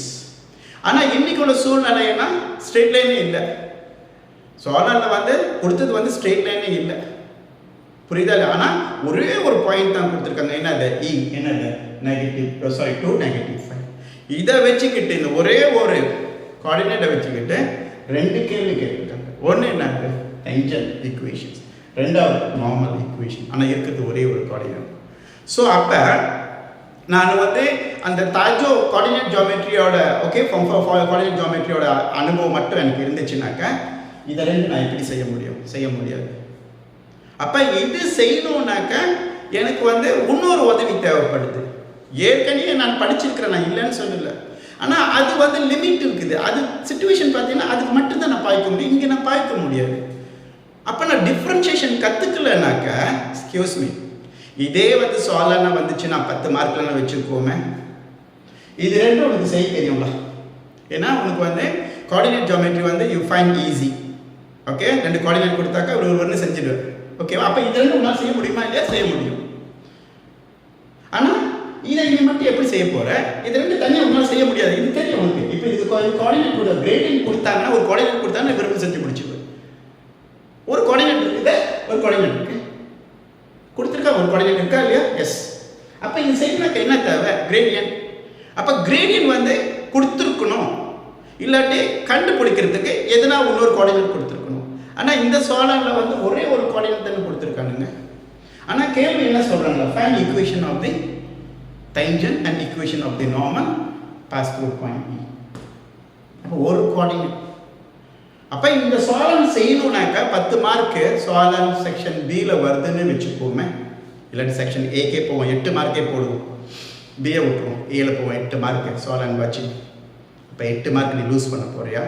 ஆனா இன்னைக்கு உள்ள சூழ்நிலை என்ன, ஸ்ட்ரெயிட் லைனே இல்லை. ஸோ அதனால வந்து கொடுத்தது வந்து ஸ்ட்ரெயிட் லைனே இல்லை. புரியுதா? ஆனா ஒரே ஒரு பாயிண்ட் தான் கொடுத்துருக்காங்க. என்னது E, என்னது நெகட்டிவ் 2 negative 5. இதை வச்சுக்கிட்டு இந்த ஒரே ஒரு கோஆர்டினேட்டை வச்சுக்கிட்டு ரெண்டு கேள்வி கேட்குறாங்க. ஒன்று என்னது டேன்ஜென்ட் ஈக்குவேஷன்ஸ், ரெண்டாவது நார்மல் ஈக்குவேஷன். ஆனால் இருக்கிறது ஒரே ஒரு கோஆர்டினேட். ஸோ அப்போ நான் வந்து அந்த தாஜோ கோஆர்டினேட் ஜியோமெட்ரியோட ஓகே கோஆர்டினேட் ஜியோமெட்ரியோட அனுபவம் மட்டும் எனக்கு இருந்துச்சுனாக்கா இதை ரெண்டு நான் எப்படி செய்ய முடியாது. அப்போ இது செய்யணும்னாக்க எனக்கு வந்து இன்னொரு உதவி தேவைப்படுது. ஏற்கனவே நான் படிச்சிருக்கிறேன், நான் இல்லைன்னு சொல்லலை. ஆனால் அது வந்து லிமிட் இருக்குது. அது சிச்சுவேஷன் பார்த்தீங்கன்னா அதுக்கு மட்டும்தான் நான் பாய்க்க முடியும், இங்கே நான் பாய்க்க முடியாது. அப்போ நான் டிஃப்ரென்ஷியேஷன் கற்றுக்கலனாக்க, எக்ஸ்கியூஸ் மீ, இதே வந்து சாலானா வந்துச்சு நான் 10 மார்க்கில் நான் வச்சுருக்கோமே, இது ரெண்டும் உனக்கு செய்ய தெரியும்ல. ஏன்னா உனக்கு வந்து கோஆர்டினேட் ஜியோமெட்ரி வந்து you find easy. Okay, 2 coordinate கொடுத்தாக்கா ஒரு ஒன்று செஞ்சுடுவேன். ஓகேவா? அப்போ இது ரெண்டும் உன்னால் செய்ய முடியுமா? இல்லையா? செய்ய முடியும். ஆனால் இதை நீ மட்டும் எப்படி செய்ய போகிற? இது ரெண்டு தனியாக உங்களால் செய்ய முடியாது, இது தெரியும் உனக்கு. இப்போ இது கோஆர்டினேட் கூட கிரேடிங் கொடுத்தாங்கன்னா, ஒரு கோஆர்டினேட் கொடுத்தாங்கன்னா விரும்பி செஞ்சு முடிச்சுடுவேன். ஒரு கோஆர்டினேட் இருக்குது, ஒரு கோஆர்டினேட் இருக்கு கொடுத்துருக்கா, ஒரு கோஆர்டினேட் இருக்கா இல்லையா? எஸ். அப்போ இது செய்யணும்னாக்க என்ன தேவை? கிரேடியன். அப்போ கிரேடியன் வந்து கொடுத்துருக்கணும், இல்லாட்டி கண்டுபிடிக்கிறதுக்கு எதுனா இன்னொரு கோஆர்டினேட் கொடுத்துருக்கணும். ஆனால் இந்த சோலானில் வந்து ஒரே ஒரு கோஆர்டினேட் தானே கொடுத்துருக்கானுங்க. ஆனால் கேள்வி என்ன சொல்கிறாங்க? Find equation of the tangent and equation of the normal pass through point E. அப்போ ஒரு கோஆர்டினேட். அப்போ இந்த சோலன் செய்யணும்னாக்கா 10 மார்க்கு சோலன் செக்ஷன் பியில் வருதுன்னு வச்சுப்போமே. இல்லாட்டி செக்ஷன் ஏக்கே போவோம், 8 மார்க்கே போடுவோம். பிஏ விட்டுருவோம், ஏல போவோம், 8 மார்க்கு சோலன் வச்சு. இப்போ 8 மார்க் நீ லூஸ் பண்ண போறியா?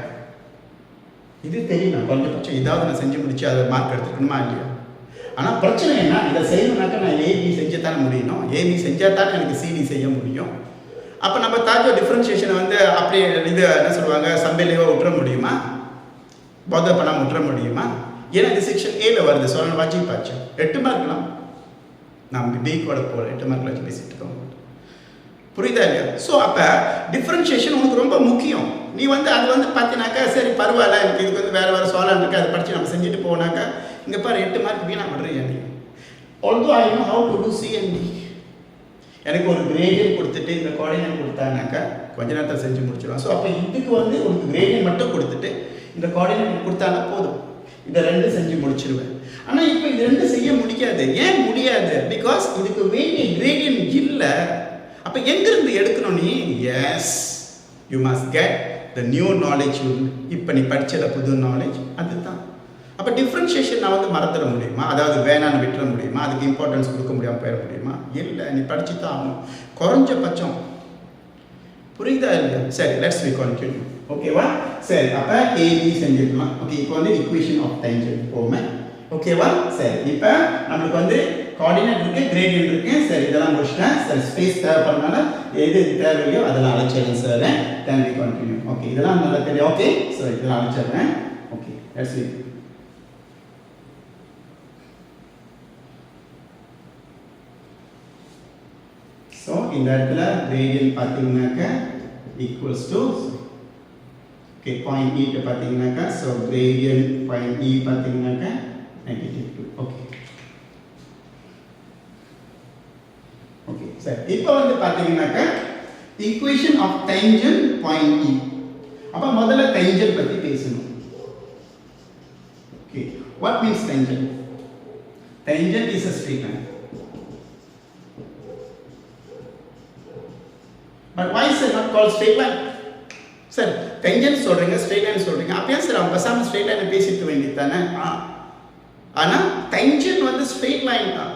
இது தெரியும், கொஞ்சம் இதாவது நான் செஞ்சு முடிச்சு அதை மார்க் எடுத்துக்கணுமா இல்லையா? ஆனால் பிரச்சனை என்ன, இதை செய்யணும்னாக்கா நான் ஏபி செஞ்சு தானே முடியணும். ஏபி செஞ்சால் தானே எனக்கு சிடி செய்ய முடியும். அப்போ நம்ம தாஜோ டிஃப்ரென்ஷியேஷனை வந்து அப்படியே இது என்ன சொல்லுவாங்க, சம்பேலேயோ விட்டுற முடியுமா? போதை பண்ணாமல் விட்டுற முடியுமா? ஏன்னா இது செக்ஷன் ஏல வருது, சொல்லணும் வாட்சி பாச்சு 8 மார்க்லாம். நான் பி கூட போகல, 8 மார்க்கில் வச்சு பேசிட்டு இருக்கோம். புரியுதா இல்லையா? ஸோ அப்போ டிஃப்ரென்ஷியேஷன் உனக்கு ரொம்ப முக்கியம். நீ வந்து அது வந்து பார்த்தீங்கன்னாக்கா சரி பரவாயில்ல, எனக்கு இதுக்கு வந்து வேறு சோலான் இருக்குது, அதை படித்து நம்ம செஞ்சுட்டு போனாக்கா இங்கே பாரு 8 மார்க் வீணாக விடுறீங்க நீ. Although I know how to do C and D. எனக்கு ஒரு கிரேடியன் கொடுத்துட்டு இந்த கோஆர்டினேட் கொடுத்தானாக்கா கொஞ்ச நேரத்தில் செஞ்சு முடிச்சிடுவான். ஸோ அப்போ இதுக்கு வந்து உனக்கு கிரேடியன் மட்டும் கொடுத்துட்டு இந்த கோஆர்டினேட் கொடுத்தானா போதும், இதை 2 செஞ்சு முடிச்சிடுவேன். ஆனால் இப்போ இது 2 செய்ய முடியாது. ஏன் முடியாது? பிகாஸ் இதுக்கு வேண்டிய கிரேடியன் இல்லை. அப்போ எங்கிருந்து எடுக்கணும் நீ? Yes, you must get the new knowledge. இப்போ நீ படிச்சத புது நாலேஜ் அதுதான். அப்போ டிஃப்ரென்ஷியேஷன் நான் வந்து மறந்துட முடியுமா? அதாவது வேணான்னு விட்டுற முடியுமா? அதுக்கு இம்பார்ட்டன்ஸ் கொடுக்க முடியாமல் போயிட முடியுமா? இல்லை, நீ படிச்சு தான் ஆகணும், குறைஞ்சபட்சம். புரியுதா இல்லையா? சரி, லெட்ஸ் வி கண்டினியூ. ஓகேவா? சரி, அப்போ ஏபி செஞ்சுக்கலாம். ஓகே, இப்போ வந்து ஈக்குவேஷன் ஆஃப் டேஞ்சன்ட் போமே. ஓகேவா? சரி, இப்போ நம்மளுக்கு வந்து கோஆர்டினேட் இருக்குது, கிரேடியன்ட் இருக்குது. சரி, இதெல்லாம் முடிச்சிட்டேன். சரி, ஸ்பேஸ் தேவைப்படுறதுனால எது தேவையோ அதெல்லாம் அழைச்சிடுறேன் sir. Can we continue? Okay, இதெல்லாம் நல்லா தெரியும். ஓகே, ஸோ இதெல்லாம் அழைச்சிடுறேன். Okay, let's we. ஸோ இந்த இடத்துல கிரேடியன்ட் பார்த்தீங்கன்னாக்கா ஈக்குவல்ஸ் டு ஓகே பாயிண்ட் ஈட்ட பார்த்தீங்கன்னாக்கா, ஸோ கிரேடியன்ட் பாயிண்ட் இ பார்த்தீங்கன்னாக்கா -2. ஓகே ஓகே சரி, இப்போ வந்து பார்த்தீங்கன்னாக்கா equation of tangent point E. அப்போ முதல்ல டேஞ்சன்ட் பற்றி பேசணும். Okay, what means tangent? Tangent is a straight line. But why is it not called straight line? Sir, tangent சொல்றீங்க, straight line சொல்றீங்க. அப்பயே சார் அவங்க பேசாம straight line பேசிட்டு வேண்டியது தானே? ஆனா tangent வந்து straight line தான்.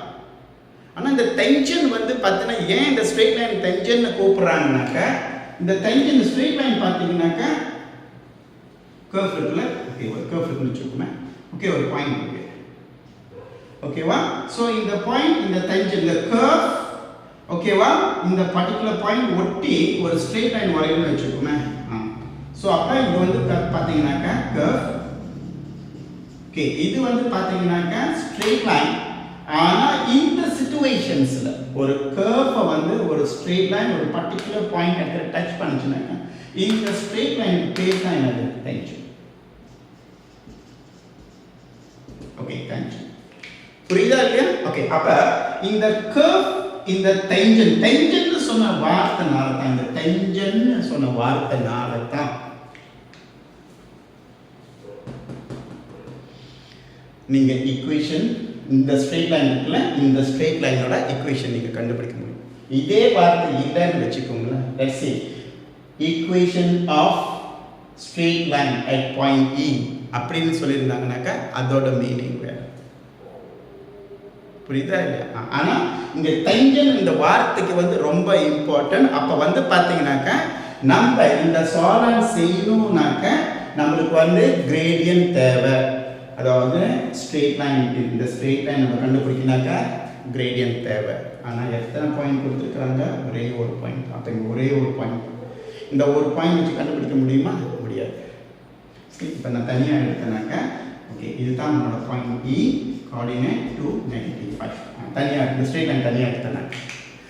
ஆனா இந்த tangent வந்து பார்த்தீங்கன்னா ஏன் இந்த straight line tangent னு கூப்பிடுறாங்கனாக்கா, இந்த tangent straight line பார்த்தீங்கன்னாக்கா curve இருக்குல்ல, ஓகே ஒரு curve இருக்குன்னு வச்சுக்கோமே. ஓகே, ஒரு பாயிண்ட் இருக்கு. ஓகேவா? சோ இந்த பாயிண்ட், இந்த tangent, இந்த curve, ஓகேவா, இந்த பர்టిక్యులர் பாயிண்ட் ஒட்டி ஒரு ஸ்ட்ரெயிட் லைன் வரையணும்னு வெச்சுக்கோமே. சோ அப்ப இது வந்து பாத்தீங்கன்னாக்கா கர்வ். ஓகே, இது வந்து பாத்தீங்கன்னாக்கா ஸ்ட்ரெயிட் லைன். ஆனா இந்த சிச்சுவேஷன்ஸ்ல ஒரு கர்வ் வந்து ஒரு ஸ்ட்ரெயிட் லைன் ஒரு பர்టిక్యులர் பாயிண்ட் அங்க டச் பண்ணுச்சுனாக்கா இந்த ஸ்ட்ரெயிட் லைன் பேஸ் தான் என்னது? டேஞ்சன்ட். Okay, tangent. புரியுதா இல்லையா? ஓகே, அப்ப இந்த கர்வ், இந்த டேஞ்சன்ட் சொன்ன வார்த்தைனால தான், இந்த டேஞ்சன்ட் சொன்ன வார்த்தைனால தான் நீங்க ஈக்குவேஷன், இந்த ஸ்ட்ரெயிட் லைன் இருக்குல்ல, இந்த ஸ்ட்ரெயிட் லைனோட ஈக்குவேஷன் நீங்க கண்டுபிடிக்க முடியும். இதே வார்த்தை இல்லைன்னு வச்சுக்கோங்களேன். Let's see equation of straight line at point E அப்படின்னு சொல்லியிருந்தாங்கனாக்கா அதோட மீனிங் வேற. புரியுதா இல்லையா? ஆனால் இங்கே டென்ஜன் இந்த வார்த்தைக்கு வந்து ரொம்ப இம்பார்ட்டன்ட். அப்போ வந்து பார்த்தீங்கன்னாக்கா நம்ம இந்த சால்வ் செய்யணும்னாக்க நம்மளுக்கு வந்து கிரேடியன்ட் தேவை. அதாவது ஸ்ட்ரெயிட் லைன், இந்த ஸ்ட்ரெயிட் லைன் நம்ம கண்டுபிடிக்கினாக்கா கிரேடியன்ட் தேவை. ஆனால் எத்தனை பாயிண்ட் கொடுத்துருக்குறாங்க? ஒரே ஒரு பாயிண்ட். அப்போ இங்கே ஒரே ஒரு பாயிண்ட், இந்த ஒரு பாயிண்ட் வச்சு கண்டுபிடிக்க முடியுமா? முடியாது. இப்போ நான் தனியாக எடுத்தேனாக்கா ஓகே, இதுதான் நம்மளோட பாயிண்ட் E, கோஆர்டினேட் 2, -5. தனியாக இந்த ஸ்ட்ரெயிட் லைன் தனியாக எடுத்தேன்.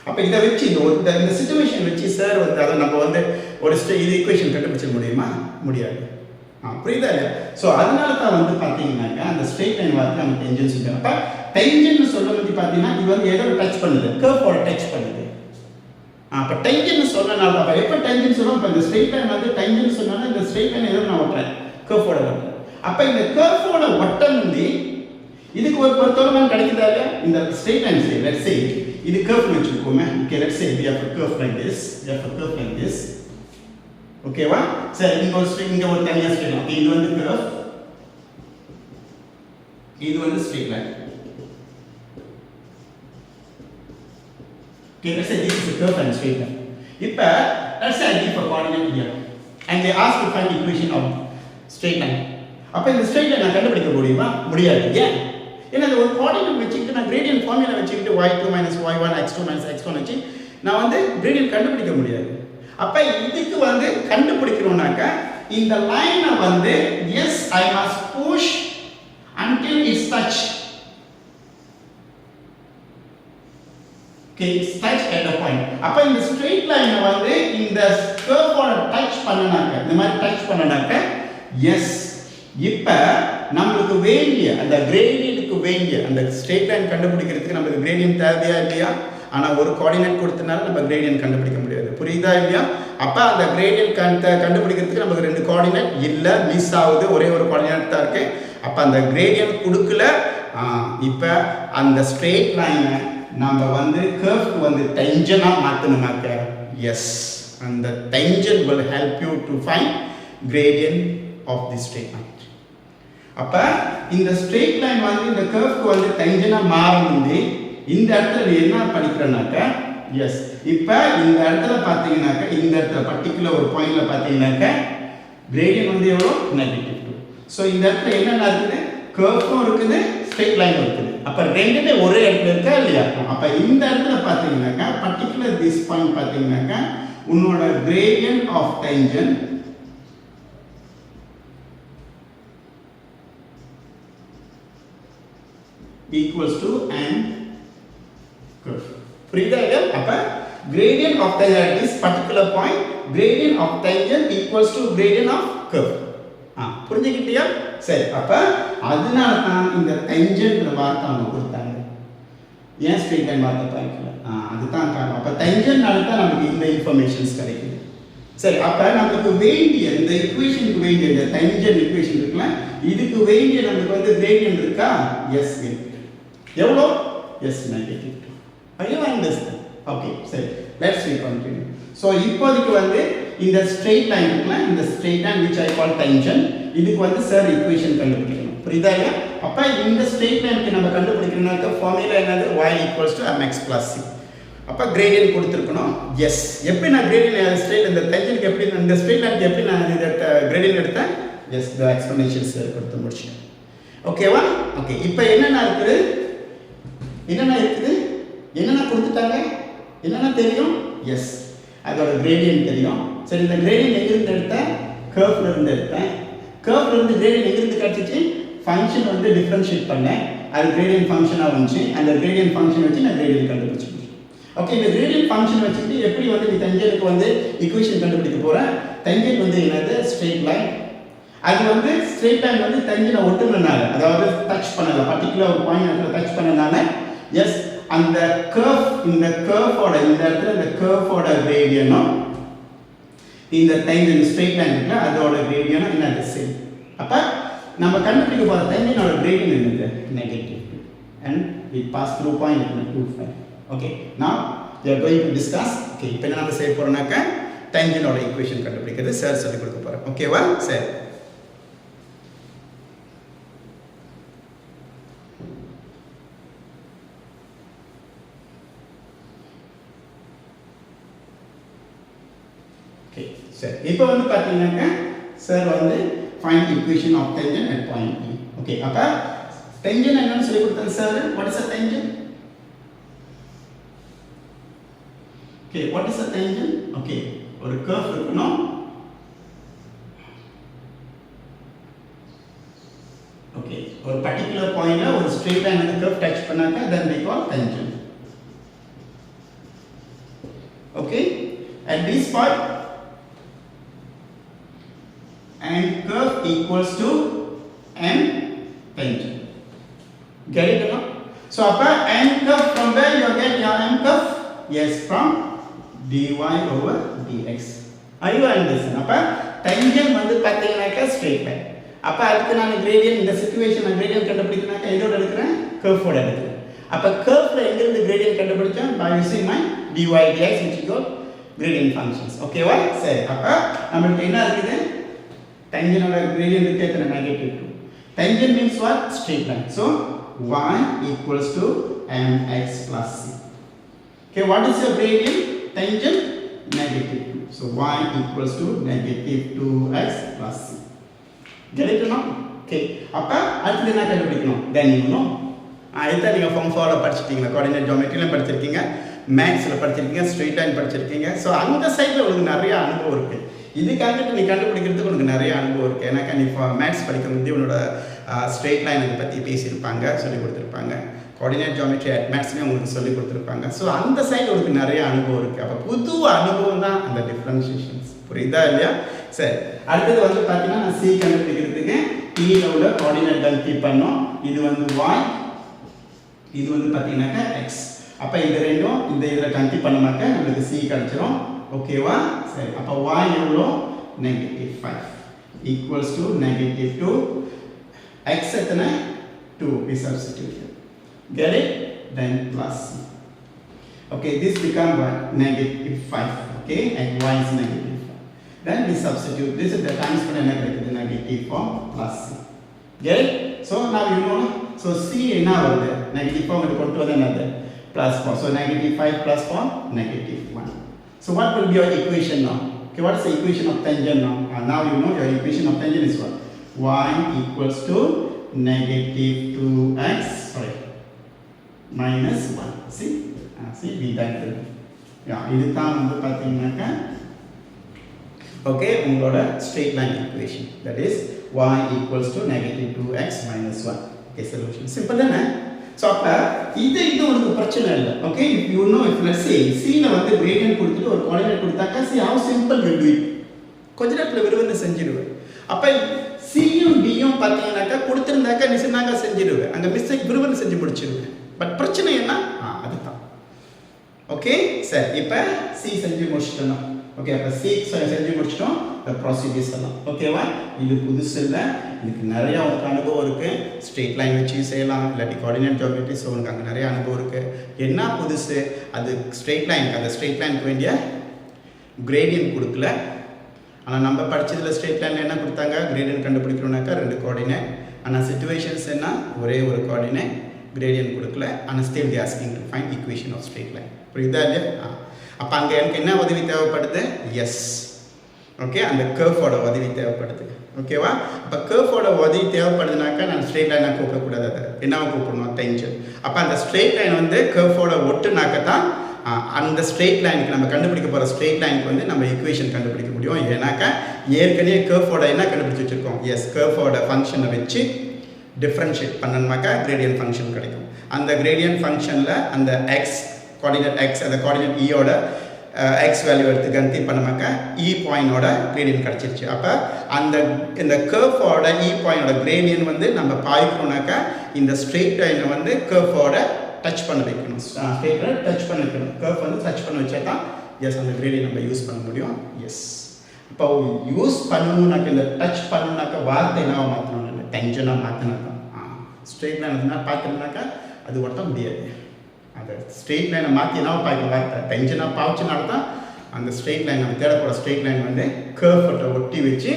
அப்போ இதை வச்சு இந்த சிச்சுவேஷன் வச்சு சார் வந்து அதை நம்ம வந்து ஒரு இது ஈக்குவேஷன் கண்டுபிடிச்சிட முடியுமா? முடியாது. புரியுதா இல்லையா? ஸோ அதனால தான் வந்து பார்த்தீங்கன்னாக்கா அந்த ஸ்ட்ரெயிட் லைன் வார்த்தை நம்ம டென்ஜன் சொல்லுவோம். அப்போ டென்ஜன் சொல்ல வந்து பார்த்தீங்கன்னா இது வந்து ஏதோ டச் பண்ணுது, கர்வோட டச் பண்ணுது. அப்போ டென்ஜன் சொன்னனால அப்போ எப்போ டென்ஜன் சொல்லுவோம்? இப்போ இந்த ஸ்ட்ரெயிட் லைன் வந்து டென்ஜன் சொன்னாலும் இந்த ஸ்ட்ரெயிட் லைன் ஏதோ நான் ஒட்டுறேன், கர்வோட ஒட்டுறேன். அப்போ இந்த கர்வோட ஒட்டம் வந்து இதுக்கு ஒரு பொறுத்தவரை கிடைக்குதா இல்லையா? இந்த straight line say let's say இது கர்வ் வச்சுக்கோமே. Okay, let's say we have a curve like this, we have a curve like this. ஓகேவா? சரி, இங்க ஒரு தனியா ஸ்ட்ரெயிட் லைன். இது வந்து கர்வ், இது வந்து straight line. Okay, let's say this is a curve and straight line. இப்ப let's say I give a coordinate here and they ask to find equation of straight line. அப்ப இந்த straight line நான் கண்டுபிடிக்க முடியுமா? முடியாது. ஏன்? ஏன்னா இந்த ஒரு கோஆர்டினேட் வச்சுக்கிட்டு நான் கிரேடியன்ட் ஃபார்முலா வச்சுக்கிட்டு y2 - y1 x2 - x1 வச்சு நான் வந்து கிரேடியன்ட் கண்டுபிடிக்க முடியாது. அப்ப இதுக்கு வந்து கண்டுபிடிக்கணும்னாக்க இந்த லைனை வந்து yes I must push until it's touch. Okay, it's touch at a point. அப்ப இந்த ஸ்ட்ரெயிட் லைனை வந்து இந்த கர்வோட டச் பண்ணனாக்க, இந்த மாதிரி டச் பண்ணனாக்க yes. இப்ப நமக்கு வேண்டிய அந்த கிரேடியன்ட்க்கு வேண்டிய அந்த ஸ்ட்ரெயிட் லைன் கண்டுபிடிக்கிறதுக்கு நமக்கு கிரேடியன்ட் தேவையா இல்லையா? ஆனா ஒரு கோஆர்டினேட் கொடுத்தனால நம்ம கிரேடியன்ட் கண்டுபிடிக்க முடியாது. புரியுதா இல்லையா? அப்ப அந்த கிரேடியன்ட் கண்டுபிடிக்கிறதுக்கு நமக்கு ரெண்டு கோஆர்டினேட் இல்ல, மிஸ் ஆகுது, ஒரே ஒரு கோஆர்டினேட் தான் இருக்கு. அப்ப அந்த கிரேடியன்ட் கொடுக்கல. இப்ப அந்த ஸ்ட்ரெயிட் லைனை நம்ம வந்து கர்வ்க்கு வந்து டென்ஜனா மாத்தணும்னாக்க எஸ், அந்த டென்ஜன் will help you to find gradient of the straight line. அப்ப இந்த ஸ்ட்ரெயிட் லைன் வந்து இந்த கர்வ்க்கு வந்து டென்ஜனா மாறும்போது இந்த இடத்துல என்ன படிக்கிறனாக்க எஸ், இப்ப இந்த இடத்துல பாத்தீங்கன்னாக்க இந்த இடத்துல பர்టిక్యులர் ஒரு பாயிண்ட்ல பாத்தீங்கன்னாக்க கிரேடியன்ட் வந்து எவ்வளவு? -2. சோ இந்த இடத்துல என்னென்ன இருக்குது? கர்வும் இருக்குது, ஸ்ட்ரெயிட் லைனும் இருக்குது. அப்ப ரெண்டுமே ஒரே இடத்துல இருக்கா இல்லையா? அப்ப இந்த இடத்துல பாத்தீங்கன்னாக்க பர்టిక్యులர் திஸ் பாயிண்ட் பாத்தீங்கன்னாக்க உன்னோட gradient of tangent equals to an curve. புரியுதா இல்லையா? அப்ப gradient of tangent at this particular point, gradient of tangent equals to gradient of curve. புரிஞ்சுக்கிட்டியா? சரி, அப்ப அதனால தான் இந்த tangent வார்த்தை அவங்க கொடுத்தாங்க. ஏன் ஸ்ட்ரெயிட் லைன் வார்த்தை பாய்க்கல? அதுதான் காரணம். அப்ப tangentனால தான் நமக்கு இந்த இன்ஃபர்மேஷன்ஸ் கிடைக்குது. சரி, அப்ப நமக்கு வேண்டிய இந்த ஈக்குவேஷனுக்கு வேண்டிய இந்த tangent ஈக்குவேஷன் இருக்குல்ல, இதுக்கு வேண்டிய நமக்கு வந்து gradient இருக்கா? எஸ் இருக்கு. எவ்வளோ? S, -2. Are you understand? Okay, சரி, let's continue. So இப்போதைக்கு வந்து இந்த ஸ்ட்ரெயிட் லைன் இருக்குல்ல, இந்த straight line which I call tangent, இதுக்கு வந்து சார் ஈக்குவேஷன் கண்டுபிடிக்கணும். புரியுதா இல்லையா? அப்ப இந்த ஸ்ட்ரெயிட் லைனுக்கு நம்ம கண்டுபிடிக்கணும்னாக்க ஃபார்முலா என்னது? y = mx + c. அப்ப கிரேடியன்ட் கொடுத்திருக்கணும். எஸ், எப்படி நான் கிரேடியன்ட் ஸ்ட்ரெயிட் இந்த டென்ஜன்ட்க்கு எப்படி இந்த ஸ்ட்ரெயிட் லைனுக்கு எப்படி நான் இந்த கிரேடியன்ட் எடுத்தேன்? எஸ், the explanations கொடுத்து முடிச்சேன். ஓகேவா? ஓகே, இப்போ என்னென்ன இருக்குது? என்னென்ன கொடுத்துட்டாங்க? என்னென்ன தெரியும்? எஸ், அதோட கிரேடியன்ட் தெரியும். சரி, இந்த கிரேடியன்ட் எங்கிருந்து எடுத்தேன்? கர்வ்ல இருந்து எடுத்தேன். கர்வ்ல இருந்து கிரேடியன்ட் எங்கிருந்து கிடைச்சிச்சு? ஃபங்க்ஷன் வந்து டிஃபரன்ஷியேட் பண்ணேன், அது கிரேடியன்ட் ஃபங்க்ஷனாக வந்துச்சு. அந்த கிரேடியன்ட் ஃபங்க்ஷன் வச்சு நான் கிரேடியன்ட் கண்டுபிடிச்சேன். ஓகே, இந்த கிரேடியன்ட் ஃபங்க்ஷன் வச்சுட்டு எப்படி வந்து நீ டென்ஜன்ட்க்கு வந்து ஈக்குவேஷன் கண்டுபிடிக்க போற? டென்ஜன்ட் வந்து என்னது? Straight line. அது வந்து ஸ்ட்ரெயிட் லைன் வந்து டென்ஜனை ஒட்டுனனால, அதாவது டச் பண்ணல, பர்టిక్యులர் ஒரு பாயிண்ட் டச் பண்ணனால எஸ், அந்த கர்வ் இந்த கர்வோட இந்த இடத்துல இந்த கர்வோட கிரேடியன்ட்டும் இந்த டென்ஜன் ஸ்ட்ரெயிட் லைன் இருக்குல்ல அதோட கிரேடியன்ட் என்னது? சேம். அப்ப நம்ம கண்டுபிடிக்க போற டென்ஜனோட கிரேடியன்ட் என்னது? -2 and we pass through point 25. Okay, now we are going to discuss. Okay, இப்போ என்ன நம்ம செய்ய போறோம்னாக்க டென்ஜனோட ஈக்குவேஷன் கண்டுபிடிக்கிறது சார் சொல்லி கொடுக்க போறேன். ஓகேவா? சரி, ஓகே சரி இப்போ வந்து பார்த்தீங்கன்னாக்க சார் வந்து find equation of tangent at point E. Okay அப்போ டென்ஜன் என்னன்னு சொல்லி கொடுத்தாங்க sir. What is a tangent? Okay what is a tangent? Okay ஒரு கர்வ் இருக்கணும். ஓகே ஒரு பர்టిక్యులர் பாயிண்ட்ல ஒரு ஸ்ட்ரெயிட் லைன் அந்த கர்வ் டச் பண்ணாக்க then we call tangent. Okay at this point and curve equals to m tangent. Get it now? So appa m curve from where you get your m curve? Yes, from dy over dx. Are you understand? Appa tangent வந்து பாத்தீங்கன்னாக்க straight line. அப்ப அதுக்கு நான் gradient இந்த சிச்சுவேஷன்ல gradient கண்டுபிடிக்கனாக்க இதோட எடுக்கிறேன் curve ஓட எடுக்கிறேன். அப்ப curveல எங்க இருந்து gradient கண்டுபிடிச்சோம்? By using my dy dx which is called gradient functions. ஓகேவா? சரி அப்ப நமக்கு என்ன இருக்குது? tangent ஓட gradient இருக்கு எத்தனை -2. Tangent means what? Straight line. So y equals to mx plus c. Okay, what is your gradient? Tangent -2. So y equals to -2x plus c. Get it now? Okay. அப்ப அடுத்து என்ன கண்டுபிடிக்கணும்? Then you know. இத நீங்க form 4ல படிச்சிட்டீங்க. Coordinate ஜியோமெட்ரில படிச்சிருக்கீங்க. மேத்ஸ்ல படிச்சிருக்கீங்க. Straight line படிச்சிருக்கீங்க. So அந்த சைடுல உங்களுக்கு நிறைய அனுபவம் இருக்கு. இதுக்காக நீ கண்டுபிடிக்கிறதுக்கு உங்களுக்கு நிறைய அனுபவம் இருக்கு. ஏன்னா நீ மேத்ஸ் படிக்கும்போது உன்னோட ஸ்ட்ரெயிட் லைன் பத்தி பேசியிருப்பாங்க, சொல்லி கொடுத்திருப்பாங்க. கோஆர்டினேட் ஜியோமெட்ரி அட் மேத்ஸ்லயே உங்களுக்கு சொல்லி கொடுத்திருப்பாங்க. சோ அந்த சைடு உங்களுக்கு நிறைய அனுபவம் இருக்கு. அப்ப புது அனுபவம் தான் அந்த டிஃபரன்ஷியேஷன்ஸ். புரியுதா இல்லையா? சரி அடுத்து வந்து பாத்தீங்கன்னா நான் c கண்டுபிடிக்கிறதுக்கு t ல உள்ள கோஆர்டினேட் கன்சி பண்ணோம். இது வந்து y, இது வந்து பாத்தீங்கன்னா x. அப்ப இந்த ரெண்டும் இந்த இதல கன்சி பண்ணமாக்க நமக்கு c கிடைச்சிரும். ஓகேவா? சரி அப்ப y எவ்வளோ? -5 equals to -2 x எத்தனை 2 we substitute here. Get it? Then plus c. Okay, this become what? -5. Okay, and y is -5. Then we substitute this is the times for negative form plus c. Get it? So now you know. So c என்ன வருது? negative form க்கு கொண்டு வந்தா என்னது? plus 4. So -5 plus 4 -1. So what will be your equation now? Okay, what is the equation of tangent now? Now you know your equation of tangent is what? Y equals to -2x minus 1. See? See we that. Yeah, இதுதான் வந்து பாத்தீங்கன்னாக்க okay உங்களோட straight line equation, that is y equals to -2x minus 1. Okay, solution simple தானே? so அப்ப இது உங்களுக்கு பிரச்சனை இல்ல. okay, if you know, if let's say c ல வந்து gradient கொடுத்துட்டு ஒரு coordinate கொடுத்தாக்க see how simple you do it. கொஞ்ச நேரத்துல விருவன்னு செஞ்சிடுவேன். அப்ப c யும் d யும் பாத்தீங்கன்னாக்க கொடுத்திருந்தாக்க நீ சொன்னாங்க செஞ்சிடுவேன். அங்க மிஸ்டேக் விருவன்னு செஞ்சு முடிச்சிடுவேன். பட் பிரச்சனை என்ன? அதுதான். ஓகே சரி இப்ப c செஞ்சு முடிச்சிட்டோம். ஓகே அப்ப c செஞ்சு முடிச்சிட்டோம். the procedures எல்லாம் ஓகேவா? இது புதுசு இல்ல. இதுக்கு நிறைய உங்களுக்கு அனுபவம் இருக்கு. ஸ்ட்ரெயிட் லைன் வச்சு செய்யலாம், இல்லாட்டி கோஆர்டினேட் ஜியோமெட்ரி. ஸோ உங்களுக்கு அங்கே நிறைய அனுபவம் இருக்கு. என்ன புதுசு? அது ஸ்ட்ரெயிட் லைன், அந்த ஸ்ட்ரெயிட் லைனுக்கு வேண்டிய கிரேடியன்ட் கொடுக்கல. ஆனால் நம்ம படிச்சதுல ஸ்ட்ரெயிட் லைன் என்ன கொடுத்தாங்க? கிரேடியன்ட் கண்டுபிடிக்கணும்னாக்கா 2 கோஆர்டினேட். ஆனால் சிச்சுவேஷன்ஸ் என்ன? ஒரே ஒரு கோஆர்டினேட், கிரேடியன்ட் கொடுக்கல. ஆனால் still the asking to find equation of straight line. புரியுதா இல்லையா? அப்போ அங்கே எனக்கு என்ன உதவி தேவைப்படுது? எஸ். ஓகே அந்த கர்வோட உதவி தேவைப்படுது. ஓகேவா? அப்போ கர்வோட உதவி தேவைப்படுதுனாக்கா நான் ஸ்ட்ரெயிட் லைனாக கூப்பிடக்கூடாது. அதை என்னவா கூப்பிடணும்? டென்ஷன். அப்போ அந்த ஸ்ட்ரெயிட் லைன் வந்து கர்வோட ஒட்டுனாக்க தான் அந்த ஸ்ட்ரெயிட் லைனுக்கு நம்ம கண்டுபிடிக்க போகிற ஸ்ட்ரெயிட் லைனுக்கு வந்து நம்ம ஈக்குவேஷன் கண்டுபிடிக்க முடியும். ஏன்னாக்கா ஏற்கனவே கர்வோட என்ன கண்டுபிடிச்சி வச்சுருக்கோம்? எஸ் கர்வோட ஃபங்க்ஷனை வச்சு டிஃப்ரென்ஷியேட் பண்ணணுமாக்கா கிரேடியன்ட் ஃபங்க்ஷன் கிடைக்கும். அந்த கிரேடியன்ட் ஃபங்க்ஷனில் அந்த எக்ஸ் கோஆர்டினேட் எக்ஸ் அந்த கோஆர்டினேட் ஈயோட எக்ஸ் வேல்யூ எடுத்து கன்சி பண்ணமாக்க இ பாயிண்டோட கிரேடியன்ட் கிடச்சிருச்சு. அப்போ இந்த கர்வோட இ பாயிண்டோட கிரேடியன்ட் வந்து நம்ம பாய்க்கணும்னாக்கா இந்த ஸ்ட்ரெயிட் லைனை வந்து கர்வோட டச் பண்ண வைக்கணும். ஸ்ட்ரெயிட் லைன் டச் பண்ண வைக்கணும். கர்வ் வந்து டச் பண்ண வச்சா தான் எஸ் அந்த கிரேடியன்ட் நம்ம யூஸ் பண்ண முடியும். எஸ் இப்போ யூஸ் பண்ணணும்னாக்க இந்த டச் பண்ணணும்னாக்கா வார்த்தை என்ன மாற்றணும்? இல்லை டென்ஷனாக மாற்றினாக்கா ஸ்ட்ரெயிட் லைன் இருந்தால் பார்த்துனாக்கா அது ஒட்ட முடியாது. அந்த ஸ்ட்ரெயிட் லைனை மாற்றி என்ன பார்க்க வார்த்தை டென்ஷனாக பாவச்சுனால தான் அந்த ஸ்ட்ரெயிட் லைன் நம்ம தேடப்போகிற ஸ்ட்ரெயிட் லைன் வந்து கர்வோட ஒட்டி வச்சு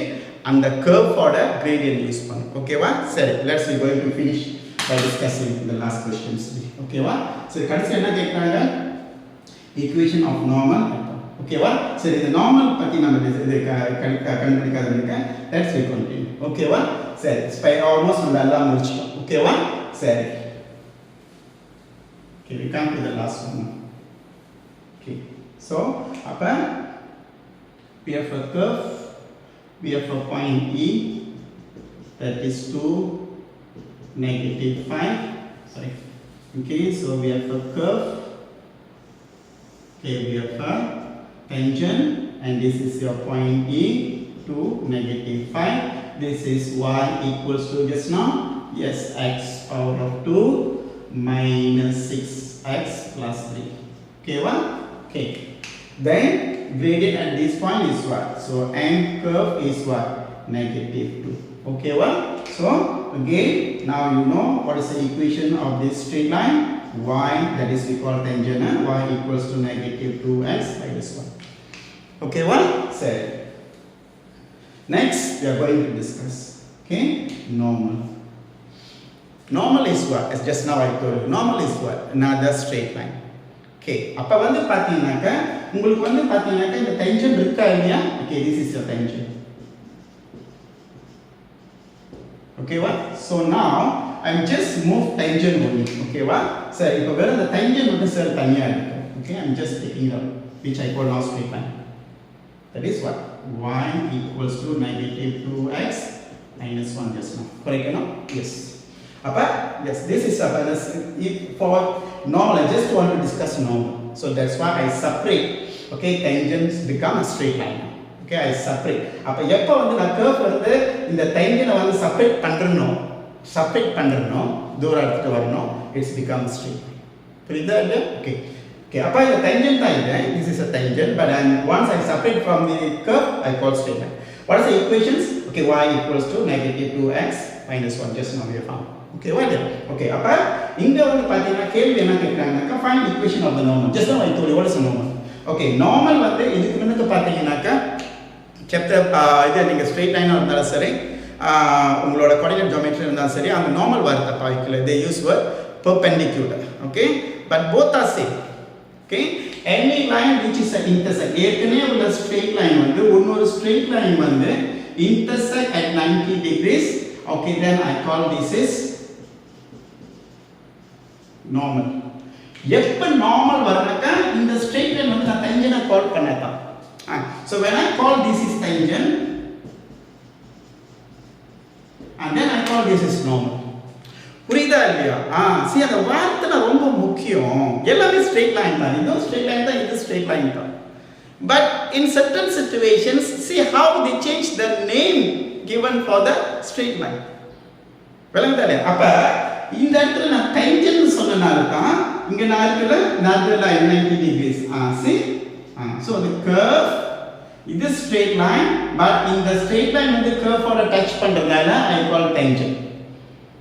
அந்த கர்வோட கிரேடியன்ட் யூஸ் பண்ணும். ஓகேவா? சரி let's we going to finish by discussing the last questions. ஓகேவா? சரி கடைசி என்ன கேட்குறாங்க? Equation of normal. ஓகேவா? சரி, இந்த நார்மல் பற்றி நம்ம இது கண்டுபிடிக்காத இருக்க. Let's we continue. ஓகேவா? சரி, ஆல்மோஸ்ட் நம்ம எல்லாம் முடிச்சிட்டோம். ஓகேவா? சரி. Okay, we come to the last one. Okay, so upper we have a curve, we have a point E, that is 2, -5. Sorry. Okay, so we have a curve. Okay, we have a tangent, and this is your point E to -5. This is y equals to just now, yes, x power of 2 minus 6x plus 3. Okay, what? Okay. Then gradient at this point is what? So n curve is what? -2. Okay, what? So again, now you know what is the equation of this straight line. Y, that is we call tangent, y equals to -2x minus 1. Okay, what? So next we are going to discuss, okay, normal. Normal is what? As just now I told you, normal is what? Another straight line. Okay, அப்ப வந்து பாத்தீங்கன்னாக்க உங்களுக்கு வந்து பாத்தீங்கன்னாக்க இந்த tangent இருக்கா இல்லையா? Okay, this is your tangent. Okay, what? So now I'm just move tangent only. Okay, what? So இப்போ வேற இந்த tangent வந்து சார் தனியா இருக்கு. Okay, I'm just taking it out, which I call now straight line. That is what? Y equals to -2x minus 1 just now. Correct, no? Yes. Appa, yes, this is for normal. I just want to discuss normal. So that's why I separate. Okay, tangents become a straight line. Okay, I separate. Appa, எப்போ வந்து நான் curve வந்து இந்த tangent வந்து separate பண்றனோ தூரம் எடுத்துட்டு வரணும், it's become straight line. புரியுதா இல்லையா? Okay. Okay, அப்ப இந்த tangent தான் இது. This is a tangent, but once I separate from the curve, I call straight line. What are the equations? Okay, y equals to -2x minus 1. Just now we have found. Okay, what? Okay, அப்ப இங்க வந்து பாத்தீங்கன்னா கேள்வி என்ன கேக்குறாங்கன்னாக்கா find equation of the normal. Just now I told you what is a normal. Okay, normal வந்து இதுக்கு முன்னுக்கு பாத்தீங்கன்னாக்கா சாப்டர் இது நீங்க ஸ்ட்ரெயிட் லைனா இருந்தாலும் சரி, உங்களோட கோஆர்டினேட் ஜியோமெட்ரி இருந்தாலும் சரி, அந்த நார்மல் வார்த்தை பாய்க்கல. They use word perpendicular. Okay, but both are same. Okay, any line which is an intersect, ஏற்கனவே உள்ள straight line வந்து இன்னொரு straight line வந்து intersect at 90 degrees. Okay, then I call this is normal. எப்ப normal வரனாக்கா இந்த straight line வந்து நான் tangent call பண்ணேன். So when I call this is tangent and then I call this is normal. புரியுதா இல்லையா? see அந்த வார்த்தை ரொம்ப முக்கியம். எல்லாமே straight line தான். இது straight line தான், இது straight line தான். But in certain situations, see how they change the name given for the straight line. விளங்குதா? அப்ப இந்த இடத்துல நான் tangent சொன்னனால தான் இங்க நான் இருக்குல another line 90 degrees. See? So the curve இது straight line, but in the straight line வந்து curve ஓட டச் பண்றதால I call tangent.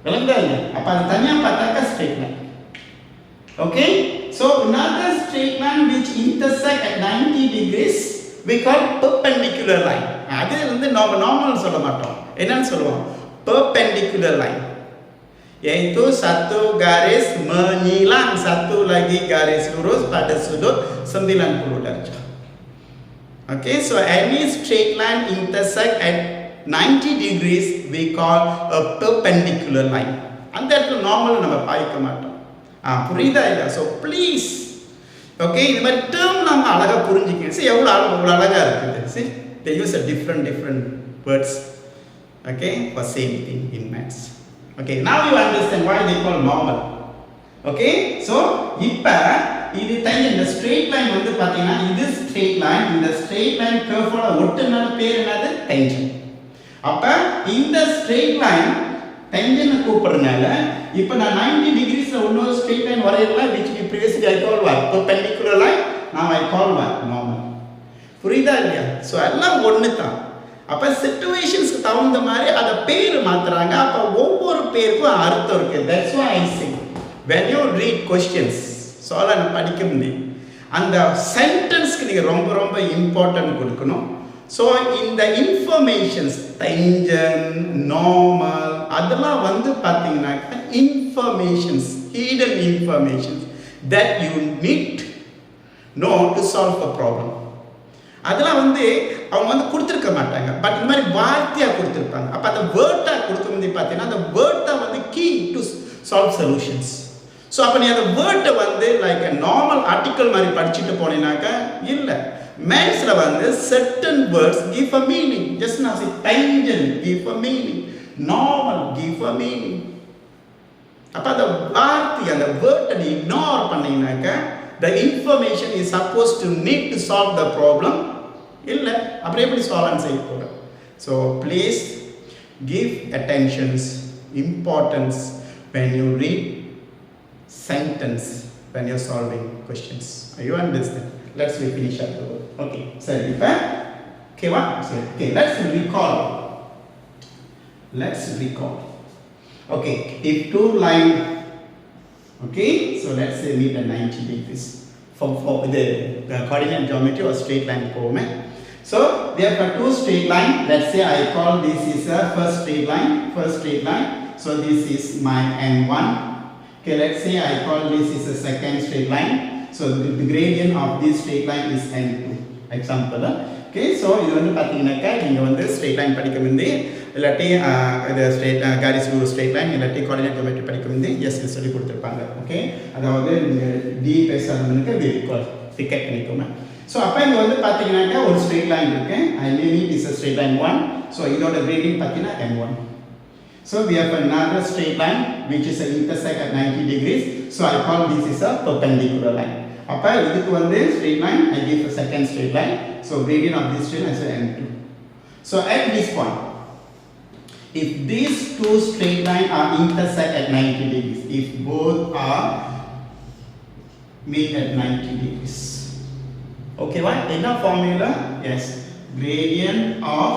விளங்குதா? அப்ப அது தனியா பார்த்தாக்க straight line. Okay? So another straight line which intersect at 90 degrees we call perpendicular line. அது வந்து normal சொல்ல மாட்டோம். என்னன்னு சொல்லுவோம்? Perpendicular line. Yaitu satu garis menyilang satu lagi garis lurus pada sudut 90 darjah. Okay, so any straight line intersect at 90 degrees we call a perpendicular line. அந்த இடத்துல normal நம்ம பாய்க்க மாட்டோம். புரியுதா இல்ல? So please, okay, இந்த மாதிரி term நம்ம அழகா புரிஞ்சிக்கணும். see எவ்வளவு அழகா இருக்குது. see they use a different words, okay, for same thing in maths. Okay, now you understand why they call normal. Okay, so இப்ப இது tangent, இந்த straight line வந்து பாத்தீங்கன்னா இது straight line, இந்த straight line curve ஓட ஒட்டுனால பேர் என்னது? tangent. அப்ப இந்த straight line tangent கூப்பிடுறனால இப்ப நான் 90 degreesல இன்னொரு straight line வரையறல, which we previously I call what? Perpendicular line. Now I call what? Normal. புரியுதா இல்லையா? so எல்லாம் ஒண்ணு தான். அப்ப சிச்சுவேஷன்ஸ்க்கு தகுந்த மாதிரி அத பேர் மாத்துறாங்க. அப்ப ஒவ்வொரு பேருக்கும் அர்த்தம் இருக்கு. That's why I say when you read questions சொல்ல படிக்க முடியும், அந்த சென்டென்ஸ்க்கு நீங்க ரொம்ப இம்பார்ட்டன்ட் கொடுக்கணும். ஸோ இந்த இன்ஃபர்மேஷன்ஸ் tangent, normal அதெல்லாம் வந்து பார்த்தீங்கன்னா informations, hidden informations that you need to know to solve a problem. அதெல்லாம் வந்து அவங்க வந்து கொடுத்துருக்க மாட்டாங்க. பட் இந்த மாதிரி வார்த்தையாக கொடுத்துருப்பாங்க. அப்போ அந்த வேர்ட்டாக கொடுக்கும்போது பார்த்தீங்கன்னா அந்த வேர்ட்டை வந்து key to solve solutions. So அப்போ நீ அந்த வேர்ட்டை வந்து லைக் நார்மல் ஆர்டிக்கல் மாதிரி படிச்சுட்டு போனீங்கன்னாக்கா இல்லை. மேத்ஸில் வந்து certain words give a meaning. Just now say tangent give a meaning, normal give a meaning. அப்போ அந்த வார்த்தை அந்த வேர்ட்டை நீ ignore பண்ணீங்கன்னாக்கா the information is supposed to need to solve the problem. இல்லை அப்படி எப்படி சால்வ் செய்ய போகிறோம். So please give attentions, importance when you read sentence when you're solving questions. Are you understand? Let's finish up the word. Okay, so okay, what? Okay, let's recall. Okay, if two line, okay, so let's say meet at 90 degrees for the coordinate geometry or straight line format. So we have got two straight line. Let's say I call this is a first straight line. So this is my n1. Okay, let's say I call this is a second straight line. So the gradient of this straight line is n2. Example. Okay, so இது வந்து பாத்தீங்கன்னாக்கா நீங்க வந்து straight line படிக்க முந்தி இல்லாட்டி இது straight Gary's rule straight line இல்லாட்டி coordinate geometry படிக்க முந்தி yes சொல்லி கொடுத்திருப்பாங்க. ஓகே, அதாவது நீங்க d பேசாதவங்களுக்கு we recall டிக்கெட் பண்ணிக்கோங்க. ஸோ அப்போ இங்கே வந்து பார்த்தீங்கன்னாக்கா ஒரு straight line இருக்கு. I name it is a straight line 1. So இதோட gradient பார்த்தீங்கன்னா n1. So we have another straight line which is an intersect at 90 degrees. So I call this is a perpendicular line. அப்போ இதுக்கு வந்து straight line I give a second straight line. So gradient of this straight line is n2. So at this point, if these two straight line are intersect at 90 degrees, if both are meet at 90 degrees, okay, what in the formula? Yes, gradient of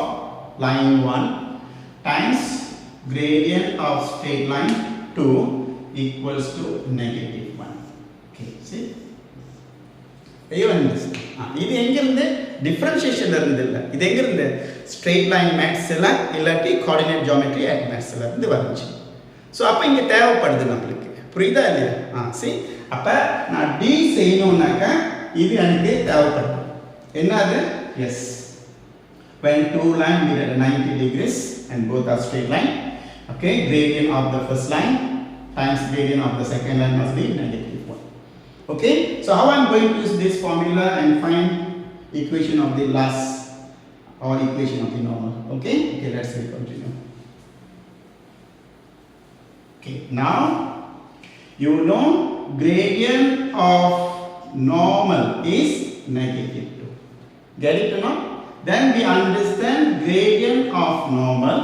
line 1 times gradient of straight line 2 equals to negative 1. Okay, see? You understand? இது எங்கிருந்து டிஃபரன்ஷியேஷன்ல இருந்து இல்லை, இது எங்கிருந்து straight line மேத்ஸ்ல இல்லாட்டி coordinate geometry at மேத்ஸ்ல இருந்து வந்துச்சு. So அப்போ இங்கே தேவைப்படுது நம்மளுக்கு, புரியுதா இல்லையா? சரி, அப்போ நான் டி செய்யணும்னாக்கா இது எனக்கு தேவைப்படுது. என்னது? Yes, when two line meet at 90 degrees and both are straight line, okay, gradient of the first line times gradient of the second line must be negative 1. Okay, so how I'm going to use this formula and find equation of the last or equation of the normal. Okay, let's continue. Okay, now you know gradient of normal is negative 2. Get it or not? Then we understand gradient of normal,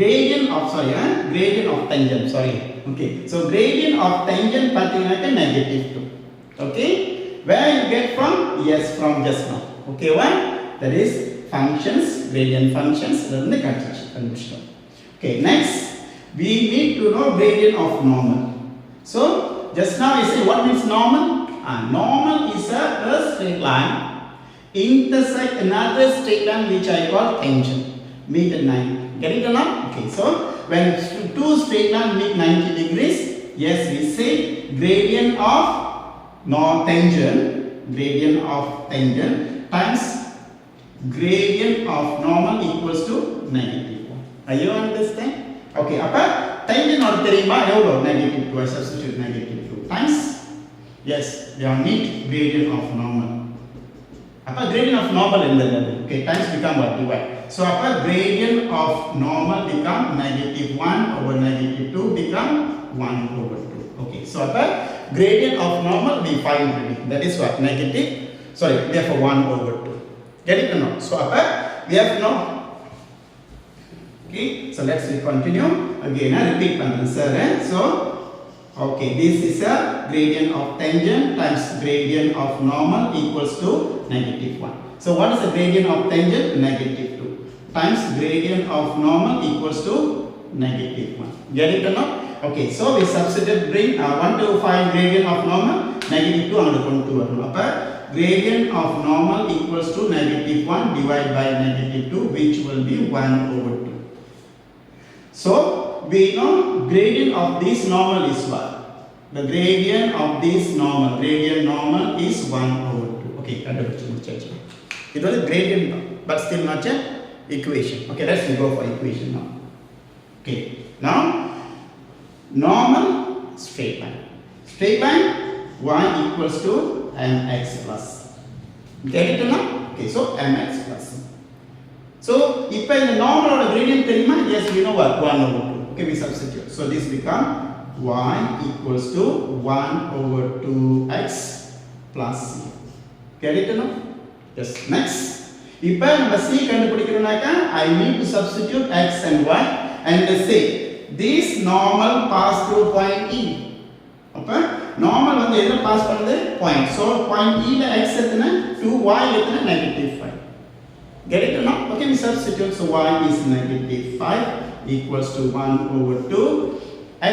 gradient of tangent, okay, so gradient of tangent pathina negative 2. Okay, where you get from? Yes, from just now. Okay, why? That is functions, gradient functions. Okay, next we need to know gradient of normal. So just now I say what means normal? Normal is a straight line intersect another straight line which I call tangent, meet at 90. Get it or not? Okay, so when two straight line meet 90 degrees, yes, we say gradient of tangent times gradient of normal equals to negative 1. Are you understand? Okay, appa tangent or theriyuma evlo negative 2. I substitute negative 2 times, yes, we are meet gradient of normal. Appa gradient of normal in the level, okay, times become what? Divide. So appa gradient of normal become negative 1 over negative 2 become 1 over 2. Okay, so appa gradient of normal we find already. That is what? Therefore 1 over 2. Get it or not? So appa we have now. Okay, so let's continue again. Repeat pannan sir. So okay, this is a gradient of tangent times gradient of normal equals to negative 1. So what is the gradient of tangent? Negative 2 times gradient of normal equals to negative 1. Get it or not? Okay, so we substitute bring 1 to find gradient of normal, negative 2 another 2 varum. Gradient of normal equals to negative 1 divided by negative 2, which will be 1 over 2. So we know gradient of this normal is what? The gradient of this normal is 1 over 2. Okay, இது வந்து gradient தான், but still not an equation. Okay, let's go for equation now. Okay, now normal straight line. Straight line y equals to mx plus. Get it now? Okay, so mx plus. So இப்போ இந்த normal ஓட gradient தெரியுமா? Yes, we know what 1 over 2. Okay, we substitute. So this become y equals to 1 over 2x plus c. Get it now? Yes. Next, இப்போ நம்ம c கண்டுபிடிக்கணும்னாக்கா I need to substitute x and y and say this normal pass through point E. அப்ப normal வந்து எதுல pass பண்ணுது? point. So point E ல x எத்தனை? 2y எத்தனை? -5. Get it now? Okay, we substitute. So y is -5 equals to 1 over 2.